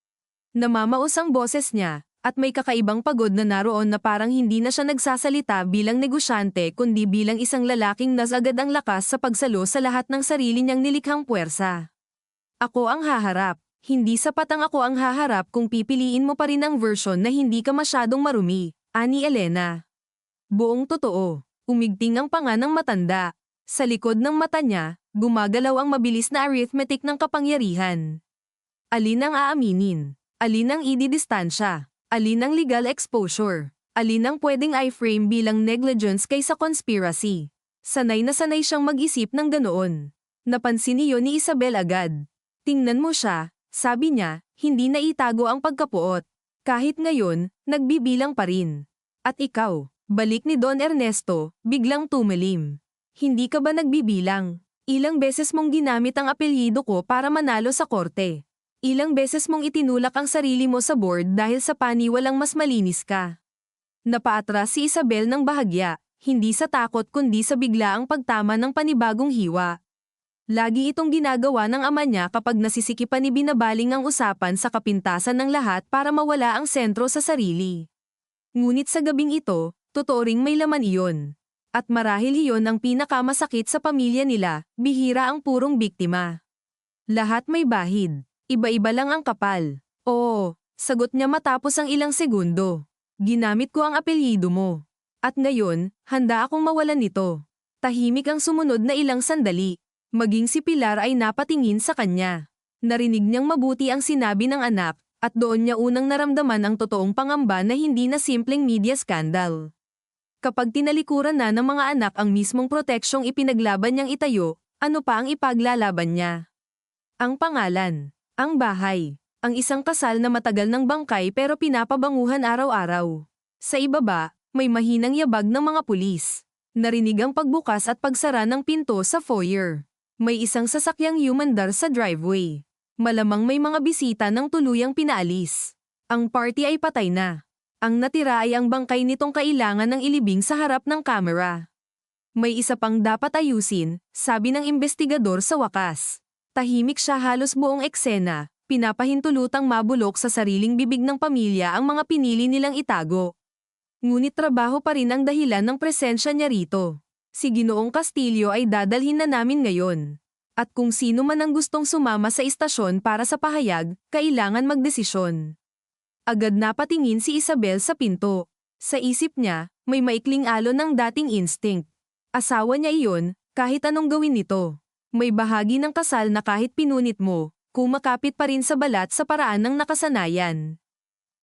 Namamaos ang boses niya, at may kakaibang pagod na naroon na parang hindi na siya nagsasalita bilang negosyante kundi bilang isang lalaking nasagad ang lakas sa pagsalo sa lahat ng sarili niyang nilikhang puwersa. Ako ang haharap. Hindi sapat ang ako ang haharap kung pipiliin mo pa rin ang version na hindi ka masyadong marumi, ani Elena. Buong totoo, umigting ang panga ng matanda. Sa likod ng mata niya, gumagalaw ang mabilis na arithmetic ng kapangyarihan. Alin ang aaminin? Alin ang ididistansya? Alin ang legal exposure? Alin ang pwedeng i-frame bilang negligence kaysa conspiracy? Sanay na sanay siyang mag-isip ng ganoon. Napansin niyo ni Isabel agad. Tingnan mo siya, sabi niya, hindi na itago ang pagkapuot. Kahit ngayon, nagbibilang pa rin. At ikaw? Balik ni Don Ernesto, biglang tumilim. Hindi ka ba nagbibilang? Ilang beses mong ginamit ang apelyido ko para manalo sa korte. Ilang beses mong itinulak ang sarili mo sa board dahil sa paniwalang mas malinis ka. Napaatras si Isabel ng bahagya, hindi sa takot kundi sa biglaang pagtama ng panibagong hiwa. Lagi itong ginagawa ng ama niya kapag nasisikipan ni binabaling ang usapan sa kapintasan ng lahat para mawala ang sentro sa sarili. Ngunit sa gabing ito, totoo ring may laman iyon. At marahil iyon ang pinakamasakit sa pamilya nila, bihira ang purong biktima. Lahat may bahid. Iba-iba lang ang kapal. Oo, sagot niya matapos ang ilang segundo. Ginamit ko ang apelyido mo. At ngayon, handa akong mawalan nito. Tahimik ang sumunod na ilang sandali. Maging si Pilar ay napatingin sa kanya. Narinig niyang mabuti ang sinabi ng anak, At doon niya unang naramdaman ang totoong pangamba na hindi na simpleng media scandal. Kapag tinalikuran na ng mga anak ang mismong proteksyong ipinaglaban niyang itayo, ano pa ang ipaglalaban niya? Ang pangalan, ang bahay, ang isang kasal na matagal ng bangkay pero pinapabanguhan araw-araw. Sa ibaba, may mahinang yabag ng mga pulis. Narinig ang pagbukas at pagsara ng pinto sa foyer. May isang sasakyang humandar sa driveway. Malamang may mga bisita ng tuluyang pinaalis. Ang party ay patay na. Ang natira ay ang bangkay nitong kailangan ng ilibing sa harap ng kamera. May isa pang dapat ayusin, sabi ng investigador sa wakas. Tahimik siya halos buong eksena, pinapahintulutang mabulok sa sariling bibig ng pamilya ang mga pinili nilang itago. Ngunit trabaho pa rin ang dahilan ng presensya niya rito. Si Ginoong Castillo ay dadalhin na namin ngayon. At kung sino man ang gustong sumama sa istasyon para sa pahayag, kailangan magdesisyon. Agad napatingin si Isabel sa pinto. Sa isip niya, may maikling alon ng dating instinct. Asawa niya iyon, kahit anong gawin nito. May bahagi ng kasal na kahit pinunit mo, kumakapit pa rin sa balat sa paraan ng nakasanayan.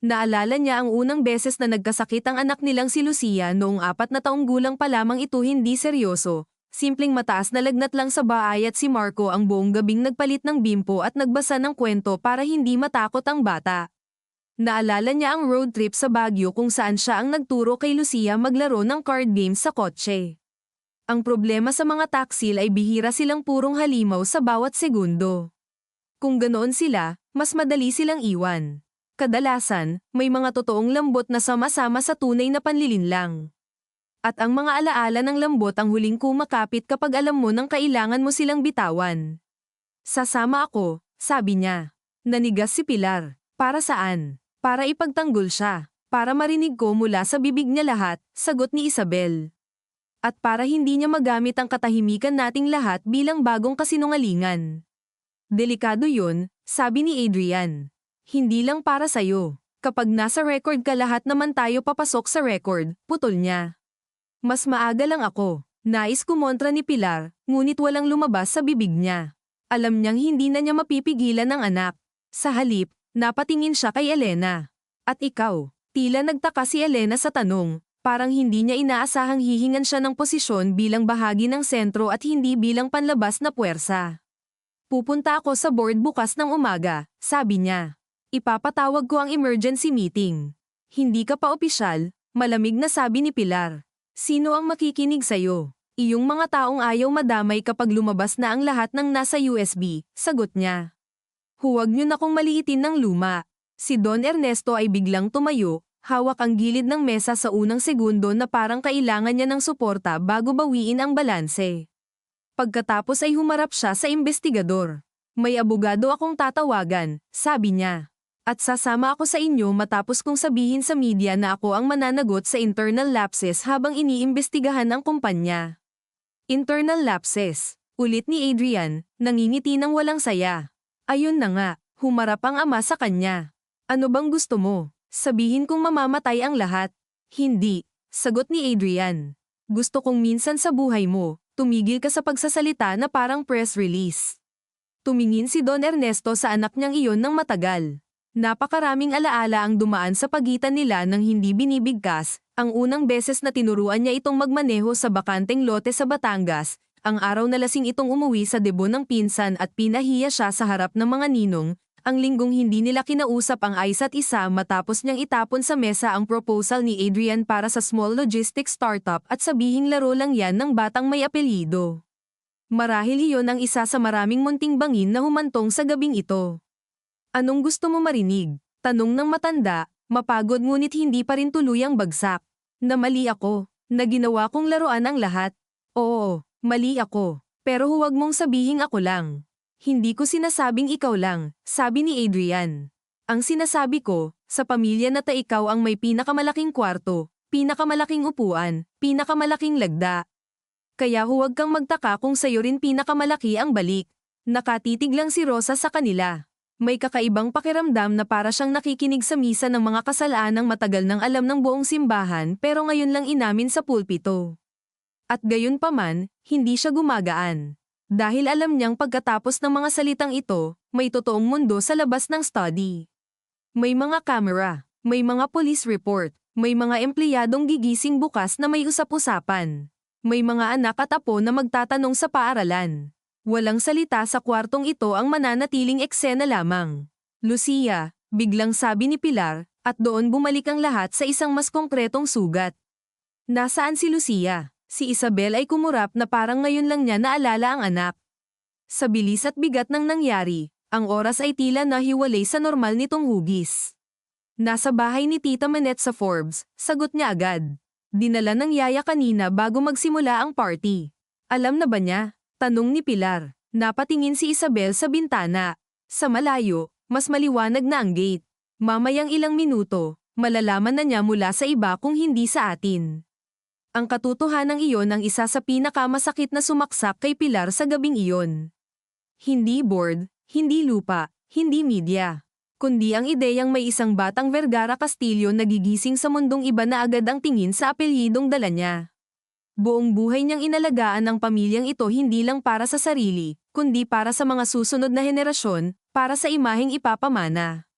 Naalala niya ang unang beses na nagkasakit ang anak nilang si Lucia noong 4 na taong gulang pa lamang ito hindi seryoso. Simpleng mataas na lagnat lang sa baay at si Marco ang buong gabing nagpalit ng bimpo at nagbasa ng kwento para hindi matakot ang bata. Naalala niya ang road trip sa Baguio kung saan siya ang nagturo kay Lucia maglaro ng card games sa kotse. Ang problema sa mga taksil ay bihira silang purong halimaw sa bawat segundo. Kung ganoon sila, mas madali silang iwan. Kadalasan, may mga totoong lambot na sama-sama sa tunay na panlilinlang. At ang mga alaala ng lambot ang huling kumakapit kapag alam mo nang kailangan mo silang bitawan. Sasama ako, sabi niya. Nanigas si Pilar. Para saan? Para ipagtanggol siya. Para marinig ko mula sa bibig niya lahat, sagot ni Isabel. At para hindi niya magamit ang katahimikan nating lahat bilang bagong kasinungalingan. Delikado yun, sabi ni Adrian. Hindi lang para sayo. Kapag nasa record ka lahat naman tayo papasok sa record, putol niya. Mas maaga lang ako. Nais kumontra ni Pilar, ngunit walang lumabas sa bibig niya. Alam niyang hindi na niya mapipigilan ang anak. Sa halip, napatingin siya kay Elena. At ikaw? Tila nagtaka si Elena sa tanong, parang hindi niya inaasahang hihingan siya ng posisyon bilang bahagi ng sentro at hindi bilang panlabas na puwersa. Pupunta ako sa board bukas ng umaga, sabi niya. Ipapatawag ko ang emergency meeting. Hindi ka pa opisyal, malamig na sabi ni Pilar. Sino ang makikinig sa'yo? Iyong mga taong ayaw madamay kapag lumabas na ang lahat ng nasa USB, sagot niya. Huwag niyo na kong maliitin ng luma. Si Don Ernesto ay biglang tumayo, hawak ang gilid ng mesa sa unang segundo na parang kailangan niya ng suporta bago bawiin ang balanse. Pagkatapos ay humarap siya sa investigador. May abogado akong tatawagan, sabi niya. At sasama ako sa inyo matapos kong sabihin sa media na ako ang mananagot sa internal lapses habang iniimbestigahan ang kumpanya. Internal lapses, ulit ni Adrian, nangingiti ng walang saya. Ayun na nga, humarap ang ama sa kanya. Ano bang gusto mo? Sabihin kong mamamatay ang lahat? Hindi, sagot ni Adrian. Gusto kong minsan sa buhay mo, tumigil ka sa pagsasalita na parang press release. Tumingin si Don Ernesto sa anak niyang iyon ng matagal. Napakaraming alaala ang dumaan sa pagitan nila nang hindi binibigkas, ang unang beses na tinuruan niya itong magmaneho sa bakanteng lote sa Batangas, ang araw na lasing itong umuwi sa debo ng pinsan at pinahiya siya sa harap ng mga ninong, ang linggong hindi nila kinausap ang isa't isa matapos niyang itapon sa mesa ang proposal ni Adrian para sa small logistics startup at sabihing laro lang yan ng batang may apelyido. Marahil iyon ang isa sa maraming munting bangin na humantong sa gabing ito. Anong gusto mo marinig? Tanong ng matanda, mapagod ngunit hindi pa rin tuluyang bagsak. Na mali ako, na ginawa kong laruan ang lahat. Oo, mali ako. Pero huwag mong sabihing ako lang. Hindi ko sinasabing ikaw lang, sabi ni Adrian. Ang sinasabi ko, sa pamilya na ta ikaw ang may pinakamalaking kwarto, pinakamalaking upuan, pinakamalaking lagda. Kaya huwag kang magtaka kung sayo rin pinakamalaki ang balik. Nakatitig lang si Rosa sa kanila. May kakaibang pakiramdam na para siyang nakikinig sa misa ng mga kasalaanang matagal nang alam ng buong simbahan pero ngayon lang inamin sa pulpito. At gayon pa man, hindi siya gumagaan. Dahil alam niyang pagkatapos ng mga salitang ito, may totoong mundo sa labas ng study. May mga camera, may mga police report, may mga empleyadong gigising bukas na may usap-usapan. May mga anak at apo na magtatanong sa paaralan. Walang salita sa kwartong ito ang mananatiling eksena lamang. Lucia, biglang sabi ni Pilar, at doon bumalik ang lahat sa isang mas konkretong sugat. Nasaan si Lucia? Si Isabel ay kumurap na parang ngayon lang niya naalala ang anak. Sa bilis at bigat ng nangyari, ang oras ay tila nahiwalay sa normal nitong hugis. Nasa bahay ni Tita Manette sa Forbes, sagot niya agad. Dinala ng yaya kanina bago magsimula ang party. Alam na ba niya? Tanong ni Pilar. Napatingin si Isabel sa bintana. Sa malayo, mas maliwanag na ang gate. Mamayang ilang minuto, malalaman na niya mula sa iba kung hindi sa atin. Ang katotohanan iyon ang isa sa pinakamasakit na sumaksak kay Pilar sa gabing iyon. Hindi board, hindi lupa, hindi media, kundi ang ideyang may isang batang Vergara Castillo na gigising sa mundong iba na agad ang tingin sa apelyidong dala niya. Buong buhay niyang inalagaan ang pamilyang ito hindi lang para sa sarili, kundi para sa mga susunod na henerasyon, para sa imaheng ipapamana.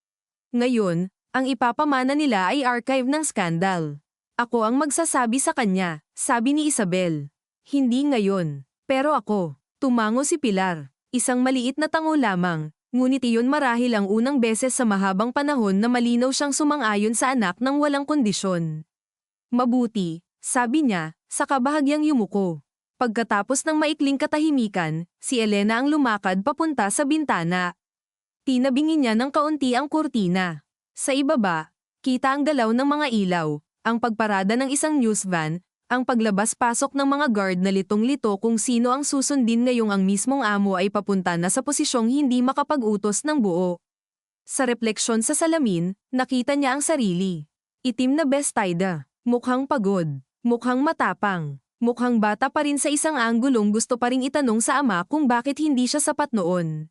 Ngayon, ang ipapamana nila ay archive ng skandal. Ako ang magsasabi sa kanya, sabi ni Isabel. Hindi ngayon, pero ako. Tumango si Pilar. Isang maliit na tango lamang, ngunit iyon marahil ang unang beses sa mahabang panahon na malinaw siyang sumang-ayon sa anak ng walang kondisyon. Mabuti, sabi niya, sa kabahagyang yumuko. Pagkatapos ng maikling katahimikan, si Elena ang lumakad papunta sa bintana. Tinabingin niya ng kaunti ang kurtina. Sa ibaba, kita ang galaw ng mga ilaw, ang pagparada ng isang news van, ang paglabas-pasok ng mga guard na litong-lito kung sino ang susundin ngayong ang mismong amo ay papunta na sa posisyong hindi makapag-utos ng buo. Sa refleksyon sa salamin, nakita niya ang sarili. Itim na bestida, mukhang pagod, mukhang matapang, mukhang bata pa rin sa isang anggulong gusto pa ring itanong sa ama kung bakit hindi siya sapat noon.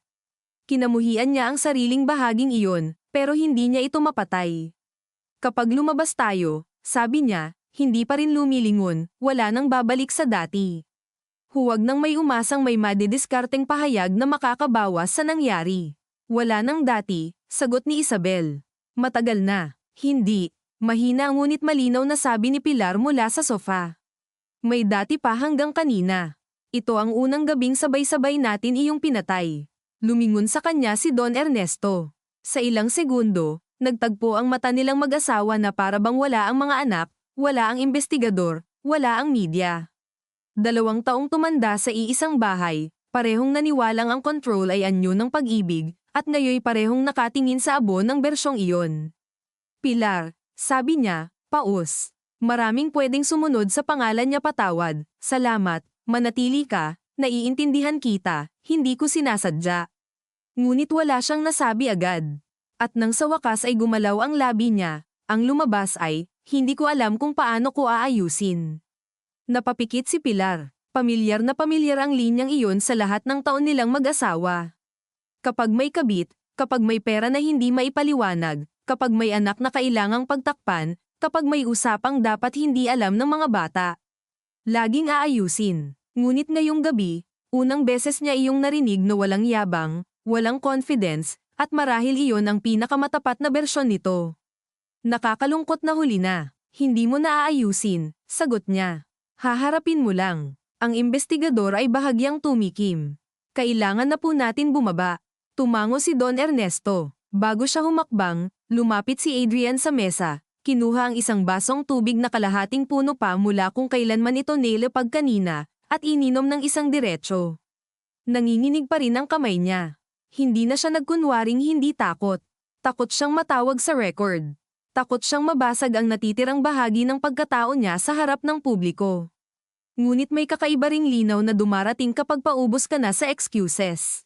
Kinamuhian niya ang sariling bahaging iyon, pero hindi niya ito mapatay. Kapag lumabas tayo, sabi niya, hindi pa rin lumilingon, wala nang babalik sa dati. Huwag nang may umasang may madidiskarteng pahayag na makakabawas sa nangyari. Wala nang dati, sagot ni Isabel. Matagal na. Hindi. Mahina ngunit malinaw na sabi ni Pilar mula sa sofa. May dati pa hanggang kanina. Ito ang unang gabing sabay-sabay natin iyong pinatay. Lumingon sa kanya si Don Ernesto. Sa ilang segundo, nagtagpo ang mata nilang mag-asawa na para bang wala ang mga anak, wala ang investigador, wala ang media. 2 taong tumanda sa iisang bahay, parehong naniwalang ang control ay anyo ng pag-ibig, at ngayoy parehong nakatingin sa abo ng bersyong iyon. Pilar, sabi niya, paus. Maraming pwedeng sumunod sa pangalan niya patawad, salamat, manatili ka, naiintindihan kita, hindi ko sinasadya. Ngunit wala siyang nasabi agad. At nang sa wakas ay gumalaw ang labi niya, ang lumabas ay, hindi ko alam kung paano ko aayusin. Napapikit si Pilar. Pamilyar na pamilyar ang linyang iyon sa lahat ng taon nilang mag-asawa. Kapag may kabit, kapag may pera na hindi maipaliwanag, kapag may anak na kailangang pagtakpan, kapag may usapang dapat hindi alam ng mga bata. Laging aayusin. Ngunit ngayong gabi, unang beses niya iyong narinig na walang yabang, walang confidence, at marahil iyon ang pinakamatapat na bersyon nito. Nakakalungkot na huli na. Hindi mo na aayusin, sagot niya. Haharapin mo lang. Ang investigador ay bahagyang tumikim. Kailangan na po natin bumaba. Tumango si Don Ernesto. Bago siya humakbang, lumapit si Adrian sa mesa. Kinuha ang isang basong tubig na kalahating puno pa mula kung kailanman ito nilepag kanina, at ininom ng isang diretso. Nanginginig pa rin ang kamay niya. Hindi na siya nagkunwaring hindi takot. Takot siyang matawag sa record. Takot siyang mabasag ang natitirang bahagi ng pagkatao niya sa harap ng publiko. Ngunit may kakaiba ring linaw na dumarating kapag paubos ka na sa excuses.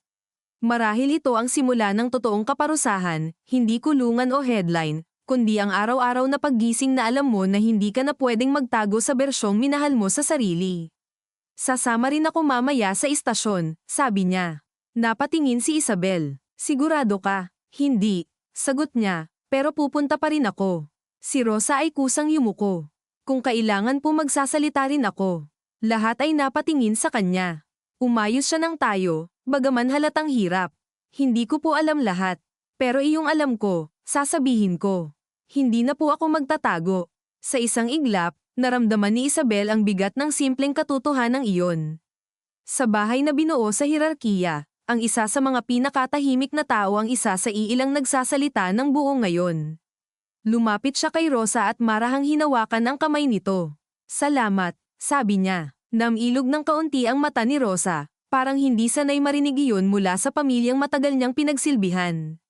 Marahil ito ang simula ng totoong kaparusahan, hindi kulungan o headline, kundi ang araw-araw na paggising na alam mo na hindi ka na pwedeng magtago sa bersyong minahal mo sa sarili. Sasama rin ako mamaya sa istasyon, sabi niya. Napatingin si Isabel. Sigurado ka? Hindi, sagot niya. Pero pupunta pa rin ako. Si Rosa ay kusang yumuko. Kung kailangan po magsasalita rin ako. Lahat ay napatingin sa kanya. Umayos siya ng tayo, bagaman halatang hirap. Hindi ko po alam lahat. Pero iyong alam ko, sasabihin ko. Hindi na po ako magtatago. Sa isang iglap, naramdaman ni Isabel ang bigat ng simpleng katotohanan iyon. Sa bahay na binuo sa hierarkiya, ang isa sa mga pinakatahimik na tao ang isa sa iilang nagsasalita ng buo ngayon. Lumapit siya kay Rosa at marahang hinawakan ang kamay nito. Salamat, sabi niya. Namilog ng kaunti ang mata ni Rosa, parang hindi sanay marinig iyon mula sa pamilyang matagal niyang pinagsilbihan.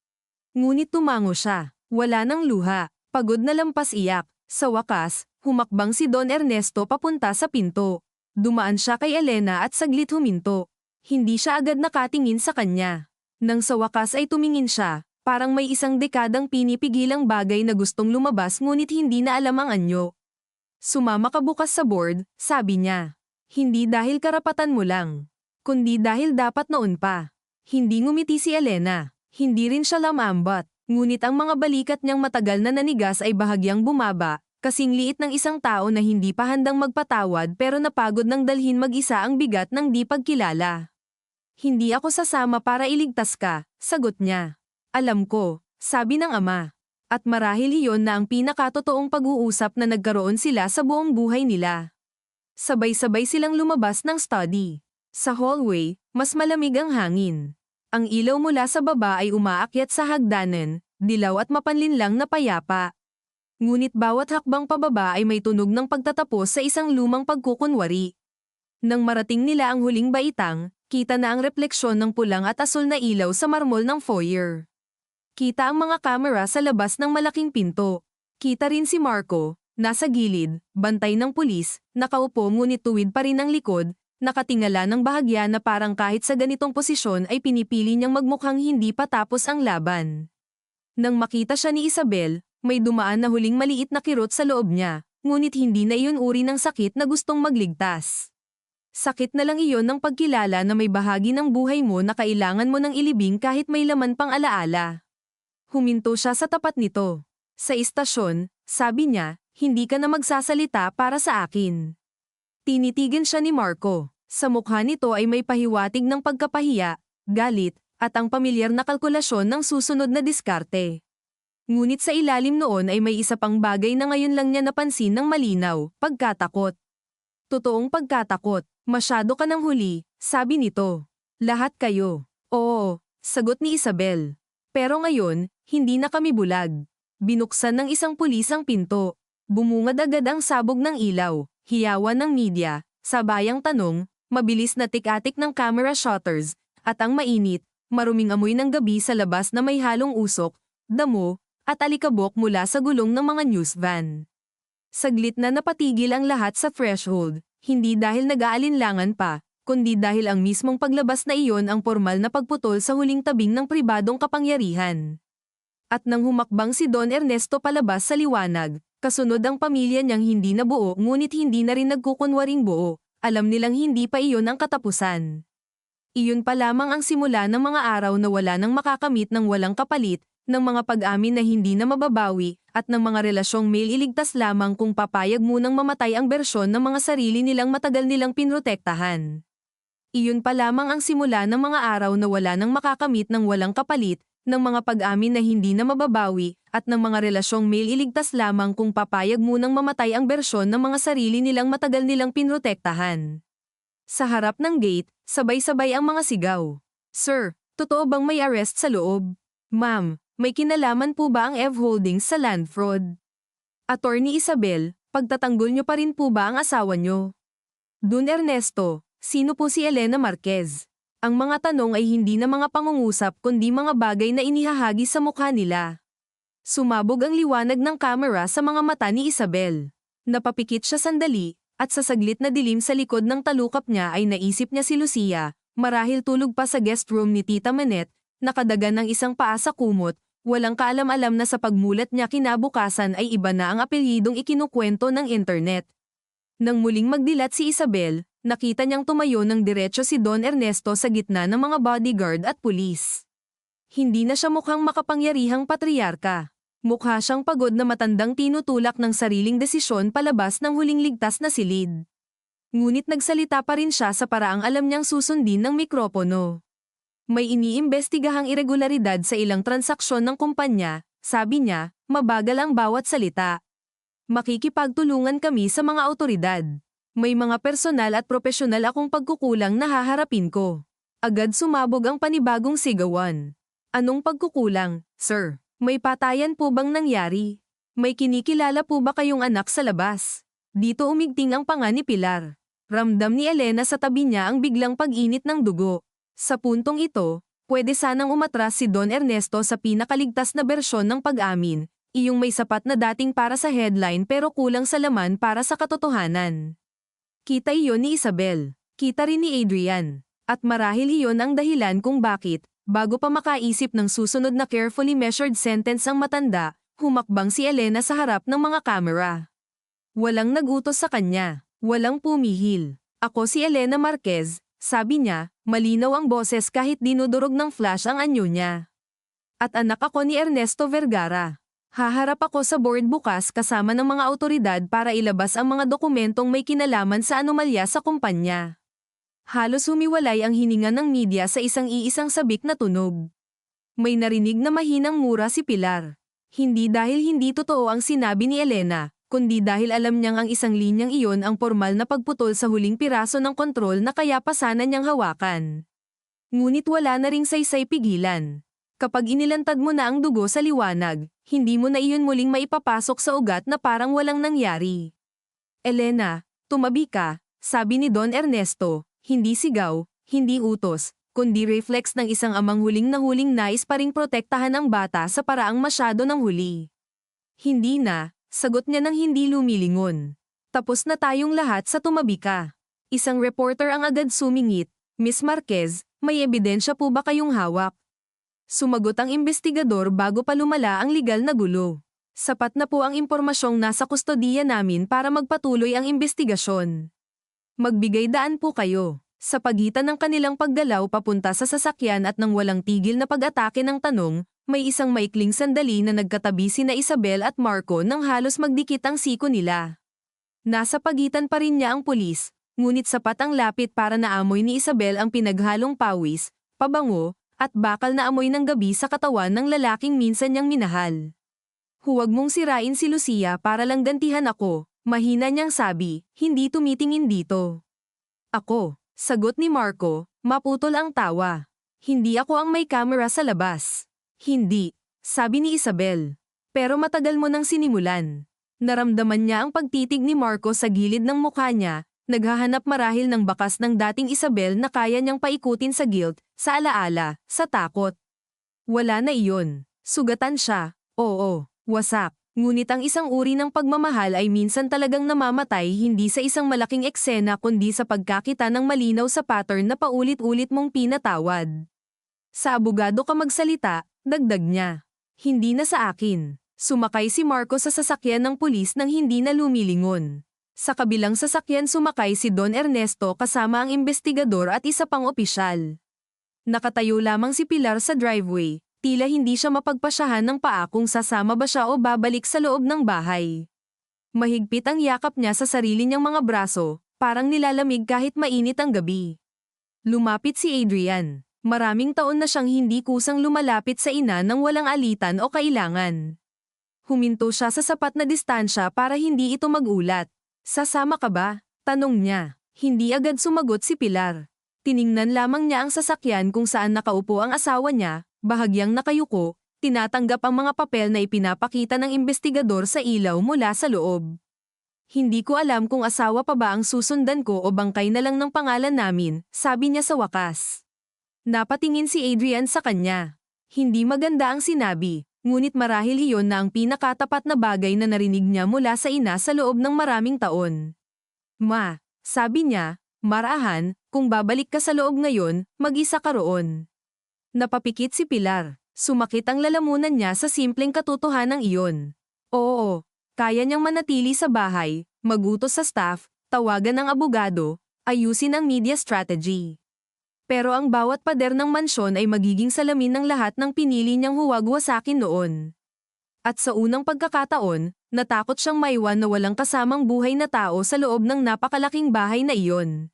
Ngunit tumango siya, wala nang luha, pagod na lampas iyak. Sa wakas, humakbang si Don Ernesto papunta sa pinto. Dumaan siya kay Elena at saglit huminto. Hindi siya agad nakatingin sa kanya. Nang sa wakas ay tumingin siya, parang may isang dekadang pinipigilang bagay na gustong lumabas ngunit hindi na alam ang anyo. Sumama ka bukas sa board, sabi niya. Hindi dahil karapatan mo lang, kundi dahil dapat noon pa. Hindi ngumiti si Elena, hindi rin siya lamambat, ngunit ang mga balikat niyang matagal na nanigas ay bahagyang bumaba, kasing liit ng isang tao na hindi pa handang magpatawad pero napagod ng dalhin mag-isa ang bigat ng di pagkilala. Hindi ako sasama para iligtas ka, sagot niya. Alam ko, sabi ng ama. At marahil iyon na ang pinakatotoong pag-uusap na nagkaroon sila sa buong buhay nila. Sabay-sabay silang lumabas ng study. Sa hallway, mas malamig ang hangin. Ang ilaw mula sa baba ay umaakyat sa hagdanan, dilaw at mapanlinlang na payapa. Ngunit bawat hakbang pababa ay may tunog ng pagtatapos sa isang lumang pagkukunwari. Nang marating nila ang huling baitang, kita na ang refleksyon ng pulang at asul na ilaw sa marmol ng foyer. Kita ang mga kamera sa labas ng malaking pinto. Kita rin si Marco, nasa gilid, bantay ng pulis, nakaupo ngunit tuwid pa rin ang likod, nakatingala ng bahagya na parang kahit sa ganitong posisyon ay pinipili niyang magmukhang hindi pa tapos ang laban. Nang makita siya ni Isabel, may dumaan na huling maliit na kirot sa loob niya, ngunit hindi na iyon uri ng sakit na gustong magligtas. Sakit na lang iyon ng pagkilala na may bahagi ng buhay mo na kailangan mo ng ilibing kahit may laman pang alaala. Huminto siya sa tapat nito. Sa istasyon, sabi niya, hindi ka na magsasalita para sa akin. Tinitigan siya ni Marco. Sa mukha nito ay may pahiwatig ng pagkapahiya, galit, at ang pamilyar na kalkulasyon ng susunod na diskarte. Ngunit sa ilalim noon ay may isa pang bagay na ngayon lang niya napansin ng malinaw, pagkatakot. Totoong pagkatakot, masyado ka ng huli, sabi nito. Lahat kayo. Oo, sagot ni Isabel. Pero ngayon, hindi na kami bulag. Binuksan ng isang pulis ang pinto. Bumungad agad ang sabog ng ilaw, hiyawan ng media, sabayang tanong, mabilis na tik-atik ng camera shutters, at ang mainit, maruming amoy ng gabi sa labas na may halong usok, damo, at alikabok mula sa gulong ng mga news van. Saglit na napatigil ang lahat sa threshold, hindi dahil nag-aalinlangan pa, kundi dahil ang mismong paglabas na iyon ang formal na pagputol sa huling tabing ng pribadong kapangyarihan. At nang humakbang si Don Ernesto palabas sa liwanag, kasunod ang pamilya niyang hindi na buo ngunit hindi na rin nagkukunwaring buo, alam nilang hindi pa iyon ang katapusan. Iyon pa lamang ang simula ng mga araw na wala nang makakamit ng walang kapalit, ng mga pag-amin na hindi na mababawi, at ng mga relasyong iligtas lamang kung papayag munang mamatay ang bersyon ng mga sarili nilang matagal nilang pinrotektahan. Iyon pa lamang ang simula ng mga araw na wala nang makakamit ng walang kapalit, ng mga pag-amin na hindi na mababawi, at ng mga relasyong iligtas lamang kung papayag munang mamatay ang bersyon ng mga sarili nilang matagal nilang pinrotektahan. Sa harap ng gate, sabay-sabay ang mga sigaw. Sir, totoo bang may arrest sa loob? Ma'am, may kinalaman po ba ang Ev Holdings sa land fraud? Attorney Isabel, pagtatanggol niyo pa rin po ba ang asawa niyo? Don Ernesto, sino po si Elena Marquez? Ang mga tanong ay hindi na mga pangungusap kundi mga bagay na inihahagi sa mukha nila. Sumabog ang liwanag ng kamera sa mga mata ni Isabel. Napapikit siya sandali, at sa saglit na dilim sa likod ng talukap niya ay naisip niya si Lucia, marahil tulog pa sa guest room ni Tita Manette, nakadagan ng isang paa sa kumot, walang kaalam-alam na sa pagmulat niya kinabukasan ay iba na ang apelyidong ikinukwento ng internet. Nang muling magdilat si Isabel, nakita niyang tumayo ng diretso si Don Ernesto sa gitna ng mga bodyguard at pulis. Hindi na siya mukhang makapangyarihang patriarka. Mukha siyang pagod na matandang tinutulak ng sariling desisyon palabas ng huling ligtas na silid. Ngunit nagsalita pa rin siya sa paraang alam niyang susundin ng mikropono. May iniimbestigahang irregularidad sa ilang transaksyon ng kumpanya, sabi niya, mabagal ang bawat salita. Makikipagtulungan kami sa mga awtoridad. May mga personal at profesional akong pagkukulang na haharapin ko. Agad sumabog ang panibagong sigawan. Anong pagkukulang, sir? May patayan po bang nangyari? May kinikilala po ba kayong anak sa labas? Dito umigting ang panga ni Pilar. Ramdam ni Elena sa tabi niya ang biglang pag-init ng dugo. Sa puntong ito, pwede sanang umatras si Don Ernesto sa pinakaligtas na bersyon ng pag-amin, iyong may sapat na dating para sa headline pero kulang sa laman para sa katotohanan. Kita iyon ni Isabel. Kita rin ni Adrian. At marahil iyon ang dahilan kung bakit, bago pa makaisip ng susunod na carefully measured sentence ang matanda, humakbang si Elena sa harap ng mga kamera. Walang nagutos sa kanya. Walang pumihil. Ako si Elena Marquez, sabi niya, malinaw ang boses kahit dinudurog ng flash ang anyo niya. At anak ako ni Ernesto Vergara. Haharap ako sa board bukas kasama ng mga awtoridad para ilabas ang mga dokumentong may kinalaman sa anomalya sa kumpanya. Halos humiwalay ang hininga ng media sa isang-iisang sabik na tunog. May narinig na mahinang mura si Pilar. Hindi dahil hindi totoo ang sinabi ni Elena, kundi dahil alam niyang ang isang linyang iyon ang formal na pagputol sa huling piraso ng kontrol na kaya pa sana niyang hawakan. Ngunit wala na ring saysay pigilan. Kapag inilantad mo na ang dugo sa liwanag, hindi mo na iyon muling maipapasok sa ugat na parang walang nangyari. Elena, tumabi ka, sabi ni Don Ernesto. Hindi sigaw, hindi utos, kundi reflex ng isang amang huling nais pa ring protektahan ang bata sa paraang masyado ng huli. Hindi na, sagot niya ng hindi lumilingon. Tapos na tayong lahat sa tumabi ka. Isang reporter ang agad sumingit, Miss Marquez, may ebidensya po ba kayong hawak? Sumagot ang investigador bago pa lumala ang legal na gulo. Sapat na po ang impormasyong nasa kustodiya namin para magpatuloy ang investigasyon. Magbigay daan po kayo. Sa pagitan ng kanilang paggalaw papunta sa sasakyan at ng walang tigil na pag-atake ng tanong, may isang maikling sandali na nagkatabi sina Isabel at Marco nang halos magdikit ang siko nila. Nasa pagitan pa rin niya ang pulis, ngunit sapat ang lapit para naamoy ni Isabel ang pinaghalong pawis, pabango, at bakal na amoy ng gabi sa katawan ng lalaking minsan niyang minahal. Huwag mong sirain si Lucia para lang gantihan ako. Mahina niyang sabi, hindi tumitingin dito. Ako, sagot ni Marco, maputol ang tawa. Hindi ako ang may camera sa labas. Hindi, sabi ni Isabel. Pero matagal mo nang sinimulan. Naramdaman niya ang pagtitig ni Marco sa gilid ng mukha niya, naghahanap marahil ng bakas ng dating Isabel na kaya niyang paikutin sa guilt, sa alaala, sa takot. Wala na iyon. Sugatan siya, oo, wasak. Ngunit ang isang uri ng pagmamahal ay minsan talagang namamatay hindi sa isang malaking eksena kundi sa pagkakita ng malinaw sa pattern na paulit-ulit mong pinatawad. Sa abogado ka magsalita, dagdag niya. Hindi na sa akin. Sumakay si Marco sa sasakyan ng pulis nang hindi na lumilingon. Sa kabilang sasakyan sumakay si Don Ernesto kasama ang investigador at isa pang opisyal. Nakatayo lamang si Pilar sa driveway. Tila hindi siya mapagpasyahan ng paa kung sasama ba siya o babalik sa loob ng bahay. Mahigpit ang yakap niya sa sarili niyang mga braso, parang nilalamig kahit mainit ang gabi. Lumapit si Adrian. Maraming taon na siyang hindi kusang lumalapit sa ina nang walang alitan o kailangan. Huminto siya sa sapat na distansya para hindi ito magulat. Sasama ka ba? Tanong niya. Hindi agad sumagot si Pilar. Tiningnan lamang niya ang sasakyan kung saan nakaupo ang asawa niya. Bahagyang nakayuko, tinatanggap ang mga papel na ipinapakita ng investigador sa ilaw mula sa loob. Hindi ko alam kung asawa pa ba ang susundan ko o bangkay na lang ng pangalan namin, sabi niya sa wakas. Napatingin si Adrian sa kanya. Hindi maganda ang sinabi, ngunit marahil iyon na ang pinakatapat na bagay na narinig niya mula sa ina sa loob ng maraming taon. Ma, sabi niya, marahan, kung babalik ka sa loob ngayon, mag-isa ka roon. Napapikit si Pilar. Sumakit ang lalamunan niya sa simpleng katotohanang iyon. Oo, kaya niyang manatili sa bahay, magutos sa staff, tawagan ng abogado, ayusin ang media strategy. Pero ang bawat pader ng mansyon ay magiging salamin ng lahat ng pinili niyang huwag-wasakin noon. At sa unang pagkakataon, natakot siyang maiwan na walang kasamang buhay na tao sa loob ng napakalaking bahay na iyon.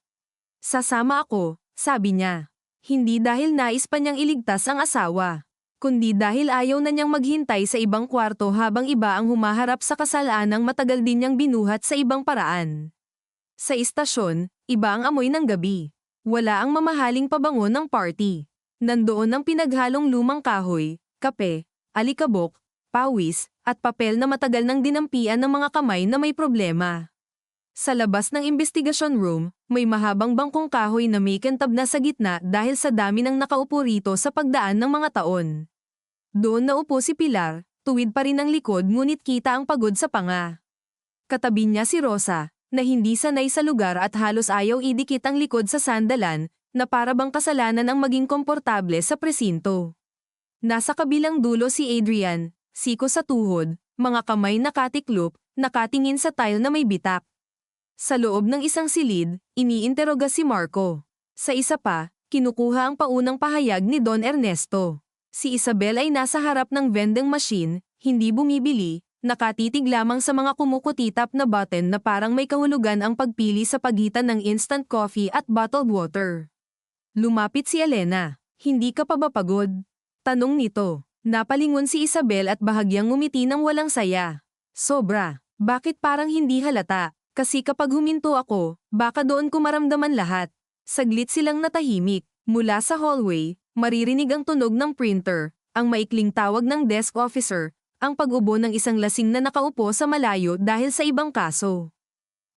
Sasama ako, sabi niya. Hindi dahil nais pa niyang iligtas ang asawa. kundi dahil ayaw na niyang maghintay sa ibang kwarto habang iba ang humaharap sa kasalanang matagal din niyang binuhat sa ibang paraan. Sa istasyon, iba ang amoy ng gabi. Wala ang mamahaling pabango ng party. Nandoon ang pinaghalong lumang kahoy, kape, alikabok, pawis, at papel na matagal nang dinampian ng mga kamay na may problema. Sa labas ng investigasyon room, may mahabang bangkong kahoy na may kintab na sa gitna dahil sa dami ng nakaupo rito sa pagdaan ng mga taon. Doon naupo si Pilar, tuwid pa rin ang likod ngunit kita ang pagod sa panga. Katabi niya si Rosa, na hindi sanay sa lugar at halos ayaw idikit ang likod sa sandalan, na para bang kasalanan ang maging komportable sa presinto. Nasa kabilang dulo si Adrian, siko sa tuhod, mga kamay nakatiklop, nakatingin sa tile na may bitak. Sa loob ng isang silid, iniinteroga si Marco. Sa isa pa, kinukuha ang paunang pahayag ni Don Ernesto. Si Isabel ay nasa harap ng vending machine, hindi bumibili, nakatitig lamang sa mga kumukutitap na button na parang may kahulugan ang pagpili sa pagitan ng instant coffee at bottled water. Lumapit si Elena. Hindi ka pa ba pagod? Tanong nito. Napalingon si Isabel at bahagyang ngumiti ng walang saya. Sobra. Bakit parang hindi halata? Kasi kapag huminto ako, baka doon ko maramdaman lahat. Saglit silang natahimik. Mula sa hallway, maririnig ang tunog ng printer, ang maikling tawag ng desk officer, ang pag-ubo ng isang lasing na nakaupo sa malayo dahil sa ibang kaso.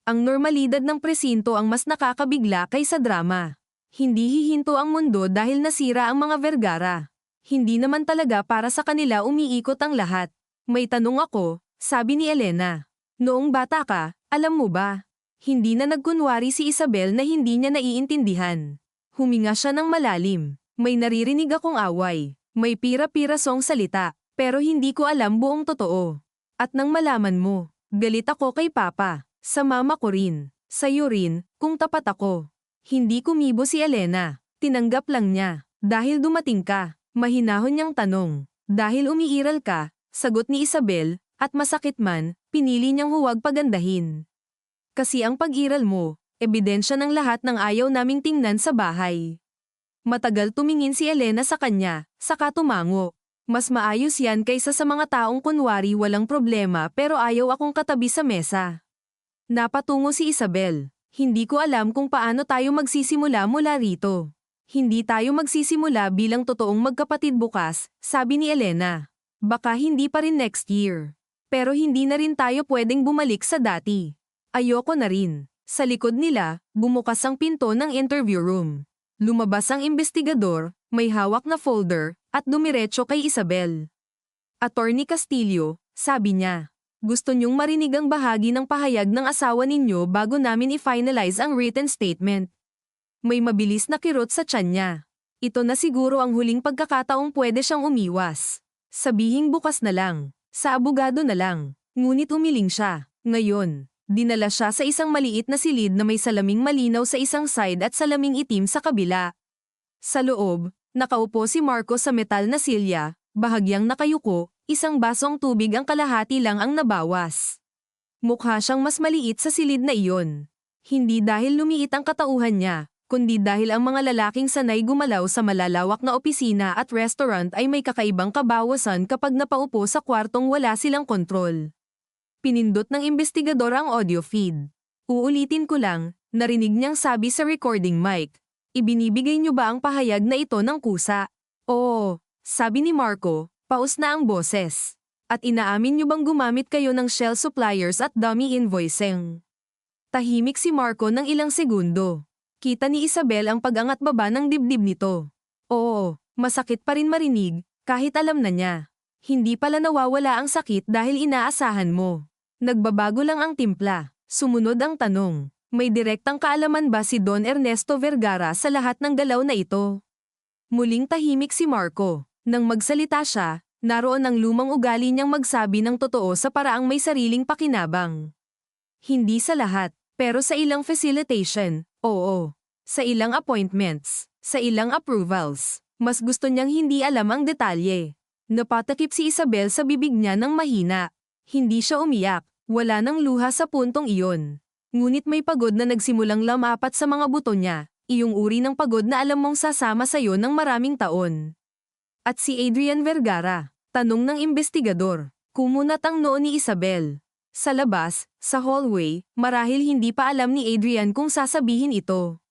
Ang normalidad ng presinto ang mas nakakabigla kaysa drama. Hindi hihinto ang mundo dahil nasira ang mga Vergara. Hindi naman talaga para sa kanila umiikot ang lahat. May tanong ako, sabi ni Elena. Noong bata ka, alam mo ba? Hindi na nagkunwari si Isabel na hindi niya naiintindihan. Huminga siya ng malalim. May naririnig akong away. May pira-pirasong salita, pero hindi ko alam buong totoo. At nang malaman mo, galit ako kay Papa. Sa mama ko rin. Sa'yo rin, kung tapat ako. Hindi kumibo si Elena. Tinanggap lang niya. Dahil dumating ka. Mahinahon niyang tanong. Dahil umiiral ka, sagot ni Isabel, at masakit man, pinili niyang huwag pagandahin. Kasi ang pag-iral mo, ebidensya ng lahat ng ayaw naming tingnan sa bahay. Matagal tumingin si Elena sa kanya, saka tumango. Mas maayos yan kaysa sa mga taong kunwari walang problema pero ayaw akong katabi sa mesa. Napatungo si Isabel. Hindi ko alam kung paano tayo magsisimula mula rito. Hindi tayo magsisimula bilang totoong magkapatid bukas, sabi ni Elena. Baka hindi pa rin next year. Pero hindi na rin tayo pwedeng bumalik sa dati. Ayoko na rin. Sa likod nila, bumukas ang pinto ng interview room. Lumabas ang investigador, may hawak na folder, at dumiretso kay Isabel. Attorney Castillo, sabi niya. Gusto niyong marinig ang bahagi ng pahayag ng asawa ninyo bago namin i-finalize ang written statement. May mabilis na kirot sa tiyan niya. Ito na siguro ang huling pagkakataong pwede siyang umiwas. Sabihing bukas na lang. Sa abogado na lang. Ngunit umiling siya. Ngayon, dinala siya sa isang maliit na silid na may salaming malinaw sa isang side at salaming itim sa kabila. Sa loob, nakaupo si Marco sa metal na silya, bahagyang nakayuko, isang basong tubig ang kalahati lang ang nabawas. Mukha siyang mas maliit sa silid na iyon. Hindi dahil lumiit ang katauhan niya, kundi dahil ang mga lalaking sanay gumalaw sa malalawak na opisina at restaurant ay may kakaibang kabawasan kapag napaupo sa kwartong wala silang kontrol. Pinindot ng investigador ang audio feed. Uulitin ko lang, narinig niyang sabi sa recording mic. Ibinibigay niyo ba ang pahayag na ito ng kusa? Oo, sabi ni Marco, paus na ang boses. At inaamin niyo bang gumamit kayo ng shell suppliers at dummy invoicing? Tahimik si Marco ng ilang segundo. Kita ni Isabel ang pag-angat baba ng dibdib nito. Oo, masakit pa rin marinig, kahit alam na niya. Hindi pala nawawala ang sakit dahil inaasahan mo. Nagbabago lang ang timpla. Sumunod ang tanong. May direktang kaalaman ba si Don Ernesto Vergara sa lahat ng galaw na ito? Muling tahimik si Marco. Nang magsalita siya, naroon ang lumang ugali niyang magsabi ng totoo sa paraang may sariling pakinabang. Hindi sa lahat, pero sa ilang facilitation. Oo. Sa ilang appointments, sa ilang approvals, mas gusto niyang hindi alam ang detalye. Napatakip si Isabel sa bibig niya ng mahina. Hindi siya umiyak, wala nang luha sa puntong iyon. Ngunit may pagod na nagsimulang lamapat sa mga buto niya, iyong uri ng pagod na alam mong sasama sa'yo ng maraming taon. At si Adrian Vergara? Tanong ng investigador. Kumunat ang noo ni Isabel. Sa labas, sa hallway, marahil hindi pa alam ni Adrian kung sasabihin ito.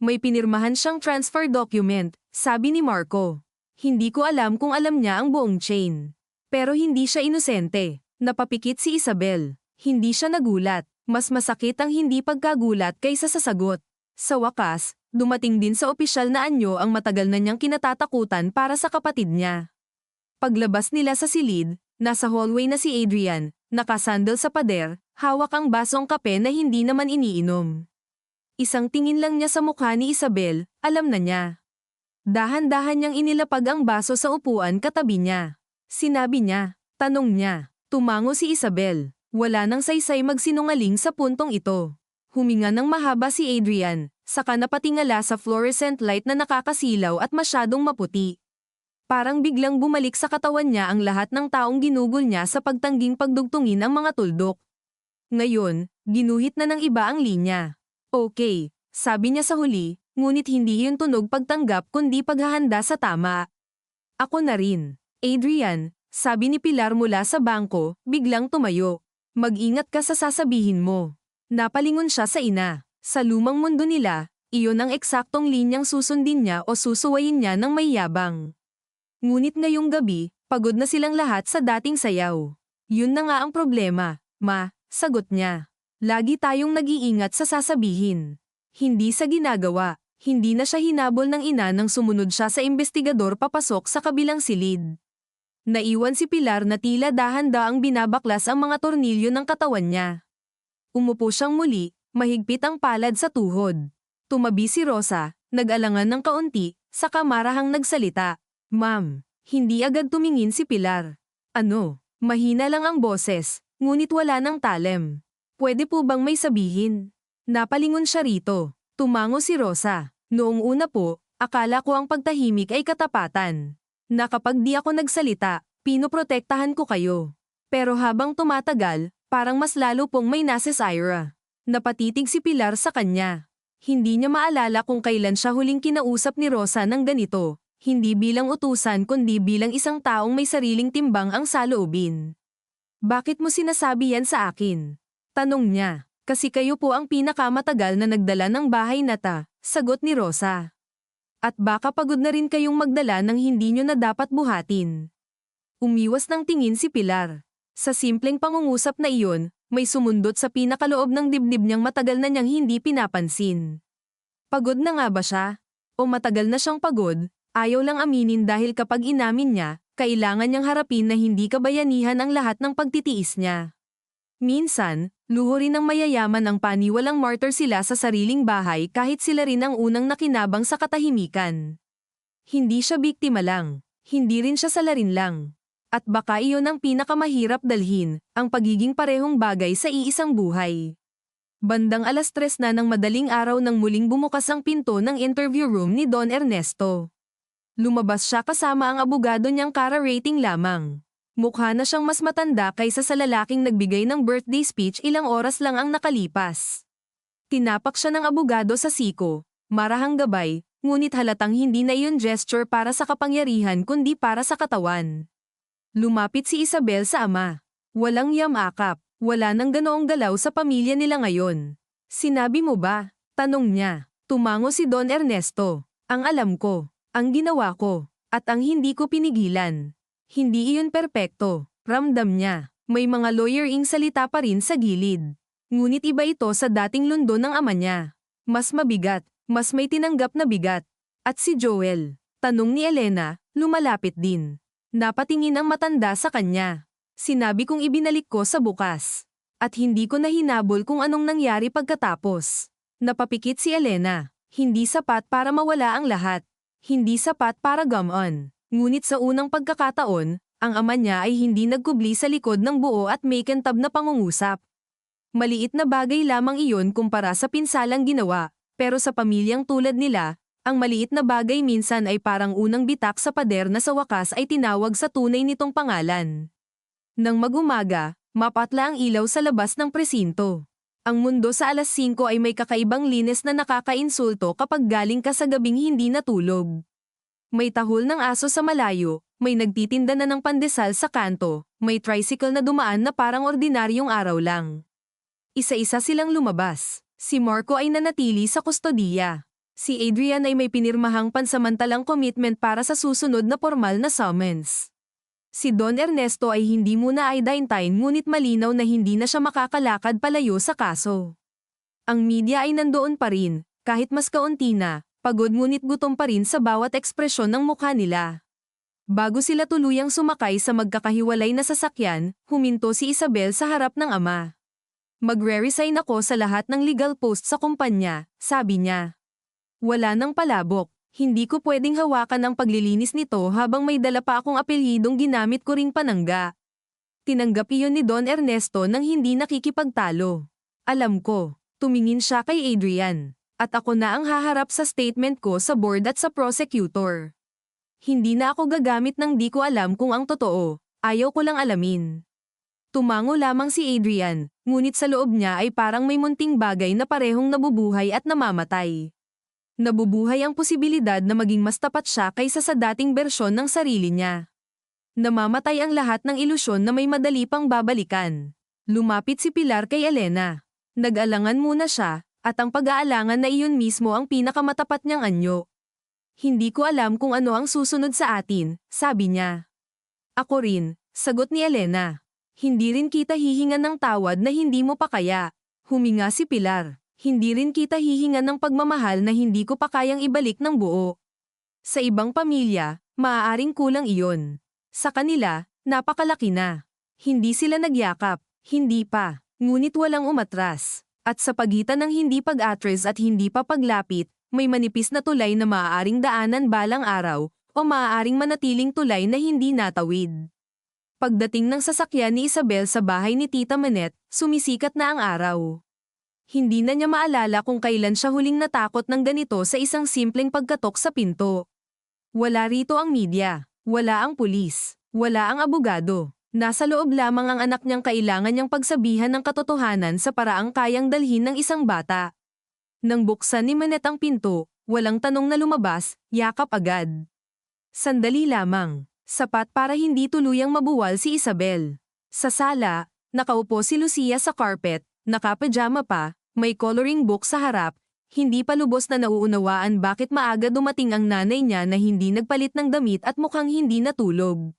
May pinirmahan siyang transfer document, sabi ni Marco. Hindi ko alam kung alam niya ang buong chain. Pero hindi siya inosente. Napapikit si Isabel. Hindi siya nagulat. Mas masakit ang hindi pagkagulat kaysa sa sagot. Sa wakas, dumating din sa opisyal na anyo ang matagal na niyang kinatatakutan para sa kapatid niya. Paglabas nila sa silid, nasa hallway na si Adrian, nakasandal sa pader, hawak ang basong kape na hindi naman iniinom. Isang tingin lang niya sa mukha ni Isabel, alam na niya. Dahan-dahan niyang inilapag ang baso sa upuan katabi niya. Sinabi niya, tanong niya. Tumango si Isabel. Wala nang saysay magsinungaling sa puntong ito. Huminga ng mahaba si Adrian, saka napatingala sa fluorescent light na nakakasilaw at masyadong maputi. Parang biglang bumalik sa katawan niya ang lahat ng taong ginugol niya sa pagtangging pagdugtungin ang mga tuldok. Ngayon, ginuhit na ng iba ang linya. Okay, sabi niya sa huli, ngunit hindi yun tunog pagtanggap kundi paghahanda sa tama. Ako na rin. Adrian, sabi ni Pilar mula sa bangko, biglang tumayo. Mag-ingat ka sa sasabihin mo. Napalingon siya sa ina. Sa lumang mundo nila, iyon ang eksaktong linyang susundin niya o susuwayin niya ng may yabang. Ngunit ngayong gabi, pagod na silang lahat sa dating sayaw. Yun na nga ang problema, ma, sagot niya. Lagi tayong nag-iingat sa sasabihin. Hindi sa ginagawa, hindi na siya hinabol ng ina nang sumunod siya sa investigador papasok sa kabilang silid. Naiwan si Pilar na tila dahan-daang binabaklas ang mga tornilyo ng katawan niya. Umupo siyang muli, mahigpit ang palad sa tuhod. Tumabi si Rosa, nag-alangan ng kaunti, saka marahang nagsalita. Ma'am, hindi agad tumingin si Pilar. Ano, mahina lang ang boses, ngunit wala ng talem. Pwede po bang may sabihin? Napalingon siya rito. Tumango si Rosa. Noong una po, akala ko ang pagtahimik ay katapatan. Na kapag di ako nagsalita, pinoprotektahan ko kayo. Pero habang tumatagal, parang mas lalo pong may nasa Ira. Napatitig si Pilar sa kanya. Hindi niya maalala kung kailan siya huling kinausap ni Rosa ng ganito, hindi bilang utusan kundi bilang isang taong may sariling timbang ang saloobin. Bakit mo sinasabi yan sa akin? Tanong niya. Kasi kayo po ang pinakamatagal na nagdala ng bahay na ta, sagot ni Rosa. At baka pagod na rin kayong magdala ng hindi nyo na dapat buhatin. Umiwas ng tingin si Pilar. Sa simpleng pangungusap na iyon, may sumundot sa pinakaloob ng dibdib niyang matagal na niyang hindi pinapansin. Pagod na nga ba siya? O matagal na siyang pagod, ayaw lang aminin dahil kapag inamin niya, kailangan niyang harapin na hindi kabayanihan ang lahat ng pagtitiis niya. Minsan, luho rin ng mayayaman ang paniwalang martyr sila sa sariling bahay kahit sila rin ang unang nakinabang sa katahimikan. Hindi siya biktima lang, hindi rin siya salarin lang. At baka iyon ang pinakamahirap dalhin, ang pagiging parehong bagay sa iisang buhay. Bandang 3:00 na ng madaling araw nang muling bumukas ang pinto ng interview room ni Don Ernesto. Lumabas siya kasama ang abogado niyang kara-rating lamang. Mukha na siyang mas matanda kaysa sa lalaking nagbigay ng birthday speech ilang oras lang ang nakalipas. Tinapak siya ng abogado sa siko, marahang gabay, ngunit halatang hindi na iyon gesture para sa kapangyarihan kundi para sa katawan. Lumapit si Isabel sa ama. Walang yamakap, wala nang ganoong galaw sa pamilya nila ngayon. Sinabi mo ba? Tanong niya. Tumango si Don Ernesto. Ang alam ko, ang ginawa ko, at ang hindi ko pinigilan. Hindi iyon perpekto, ramdam niya. May mga lawyering salita pa rin sa gilid. Ngunit iba ito sa dating lundo ng ama niya. Mas mabigat, mas may tinanggap na bigat. At si Joel, tanong ni Elena, lumalapit din. Napatingin ang matanda sa kanya. Sinabi kong ibinalik ko sa bukas. At hindi ko na hinabol kung anong nangyari pagkatapos. Napapikit si Elena. Hindi sapat para mawala ang lahat. Hindi sapat para gumon. Ngunit sa unang pagkakataon, ang ama niya ay hindi nagkubli sa likod ng buo at may kintab na pangungusap. Maliit na bagay lamang iyon kumpara sa pinsalang ginawa, pero sa pamilyang tulad nila, ang maliit na bagay minsan ay parang unang bitak sa pader na sa wakas ay tinawag sa tunay nitong pangalan. Nang mag-umaga, mapatla ang ilaw sa labas ng presinto. Ang mundo sa 5:00 ay may kakaibang linis na nakakainsulto kapag galing ka sa gabing hindi natulog. May tahol ng aso sa malayo, may nagtitinda na ng pandesal sa kanto, may tricycle na dumaan na parang ordinaryong araw lang. Isa-isa silang lumabas. Si Marco ay nanatili sa kustodiya. Si Adrian ay may pinirmahang pansamantalang commitment para sa susunod na formal na summons. Si Don Ernesto ay hindi muna iodine ngunit malinaw na hindi na siya makakalakad palayo sa kaso. Ang media ay nandoon pa rin, kahit mas kaunti na, pagod ngunit gutom pa rin sa bawat ekspresyon ng mukha nila. Bago sila tuluyang sumakay sa magkakahiwalay na sasakyan, huminto si Isabel sa harap ng ama. Magre-resign ako sa lahat ng legal post sa kumpanya, sabi niya. Wala nang palabok. Hindi ko pwedeng hawakan ang paglilinis nito habang may dala pa akong apelyidong ginamit ko ring panangga. Tinanggap iyon ni Don Ernesto nang hindi nakikipagtalo. Alam ko, tumingin siya kay Adrian. At ako na ang haharap sa statement ko sa board at sa prosecutor. Hindi na ako gagamit ng di ko alam kung ang totoo, ayaw ko lang alamin. Tumango lamang si Adrian, ngunit sa loob niya ay parang may munting bagay na parehong nabubuhay at namamatay. Nabubuhay ang posibilidad na maging mas tapat siya kaysa sa dating bersyon ng sarili niya. Namamatay ang lahat ng ilusyon na may madali pang babalikan. Lumapit si Pilar kay Elena. Nag-alangan muna siya, at ang pag-aalangan na iyon mismo ang pinakamatapat niyang anyo. Hindi ko alam kung ano ang susunod sa atin, sabi niya. Ako rin, sagot ni Elena. Hindi rin kita hihingan ng tawad na hindi mo pa kaya. Huminga si Pilar. Hindi rin kita hihingan ng pagmamahal na hindi ko pa kayang ibalik ng buo. Sa ibang pamilya, maaaring kulang iyon. Sa kanila, napakalaki na. Hindi sila nagyakap, hindi pa, ngunit walang umatras. At sa pagitan ng hindi pag-atras at hindi pa paglapit, may manipis na tulay na maaaring daanan balang araw, o maaaring manatiling tulay na hindi natawid. Pagdating ng sasakyan ni Isabel sa bahay ni Tita Manette, sumisikat na ang araw. Hindi na niya maalala kung kailan siya huling natakot ng ganito sa isang simpleng pagkatok sa pinto. Wala rito ang media, wala ang pulis, wala ang abogado. Nasa loob lamang ang anak niyang kailangan niyang pagsabihan ng katotohanan sa paraang kayang dalhin ng isang bata. Nang buksan ni Manette ang pinto, walang tanong na lumabas, yakap agad. Sandali lamang, sapat para hindi tuluyang mabuwal si Isabel. Sa sala, nakaupo si Lucia sa carpet, nakapajama pa, may coloring book sa harap, hindi pa lubos na nauunawaan bakit maaga dumating ang nanay niya na hindi nagpalit ng damit at mukhang hindi natulog.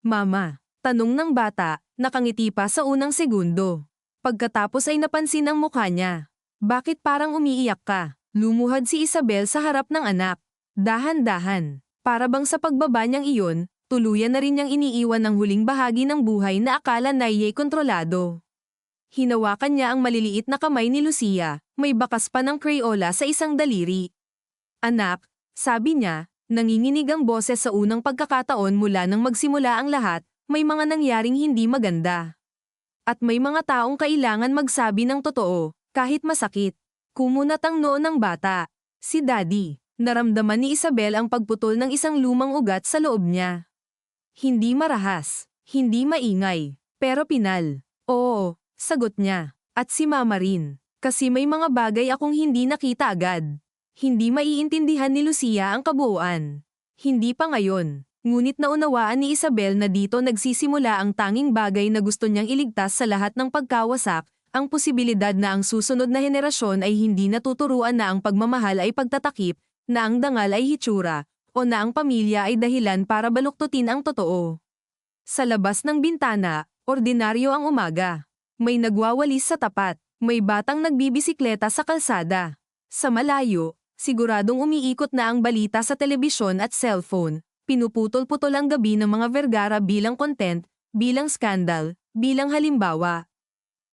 Mama, tanong ng bata, nakangiti pa sa unang segundo. Pagkatapos ay napansin ang mukha niya. Bakit parang umiiyak ka? Lumuhad si Isabel sa harap ng anak. Dahan-dahan, para bang sa pagbaba niyang iyon, tuluyan na rin niyang iniiwan ang huling bahagi ng buhay na akala na iya'y kontrolado. Hinawakan niya ang maliliit na kamay ni Lucia, may bakas pa ng Crayola sa isang daliri. Anak, sabi niya, nanginginig ang boses sa unang pagkakataon mula nang magsimula ang lahat, may mga nangyaring hindi maganda. At may mga taong kailangan magsabi ng totoo, kahit masakit. Kumunat ang noo ng bata. Si Daddy. Naramdaman ni Isabel ang pagputol ng isang lumang ugat sa loob niya. Hindi marahas, hindi maingay, pero pinal. Oo, sagot niya. At si Mama rin. Kasi may mga bagay akong hindi nakita agad. Hindi maiintindihan ni Lucia ang kabuuan. Hindi pa ngayon. Ngunit naunawaan ni Isabel na dito nagsisimula ang tanging bagay na gusto niyang iligtas sa lahat ng pagkawasak, ang posibilidad na ang susunod na henerasyon ay hindi natuturuan na ang pagmamahal ay pagtatakip, na ang dangal ay hitsura, o na ang pamilya ay dahilan para baluktutin ang totoo. Sa labas ng bintana, ordinaryo ang umaga. May nagwawalis sa tapat, may batang nagbibisikleta sa kalsada. Sa malayo, siguradong umiikot na ang balita sa telebisyon at cellphone, pinuputol-putol ang gabi ng mga Vergara bilang content, bilang skandal, bilang halimbawa.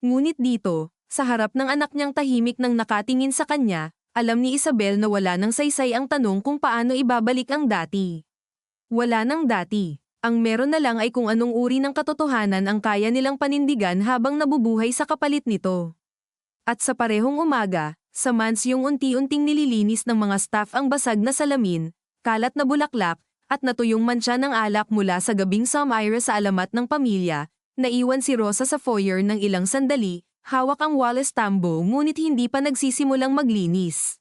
Ngunit dito, sa harap ng anak niyang tahimik nang nakatingin sa kanya, alam ni Isabel na wala nang saysay ang tanong kung paano ibabalik ang dati. Wala nang dati. Ang meron na lang ay kung anong uri ng katotohanan ang kaya nilang panindigan habang nabubuhay sa kapalit nito. At sa parehong umaga, sa mansyong unti-unting nililinis ng mga staff ang basag na salamin, kalat na bulaklak, at natuyong mantsa ng alak mula sa gabing Samira sa alamat ng pamilya, naiwan si Rosa sa foyer ng ilang sandali, hawak ang Wallace tambo ngunit hindi pa nagsisimulang maglinis.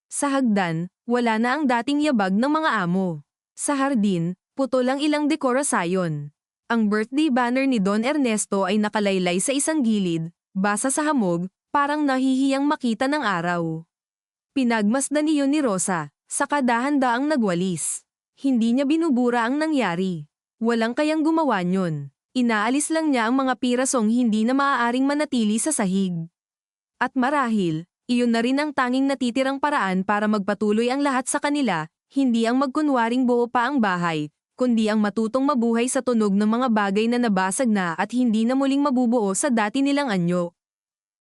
Sa hagdan, wala na ang dating yabag ng mga amo. Sa hardin, putol ang ilang dekorasyon. Ang birthday banner ni Don Ernesto ay nakalaylay sa isang gilid, basa sa hamog, parang nahihiyang makita ng araw. Pinagmasdan niyon ni Rosa, saka dahan-daang nagwalis. Hindi niya binubura ang nangyari. Walang kayang gumawa niyon. Inaalis lang niya ang mga pirasong hindi na maaaring manatili sa sahig. At marahil, iyon na rin ang tanging natitirang paraan para magpatuloy ang lahat sa kanila, hindi ang magkunwaring buo pa ang bahay, kundi ang matutong mabuhay sa tunog ng mga bagay na nabasag na at hindi na muling mabubuo sa dati nilang anyo.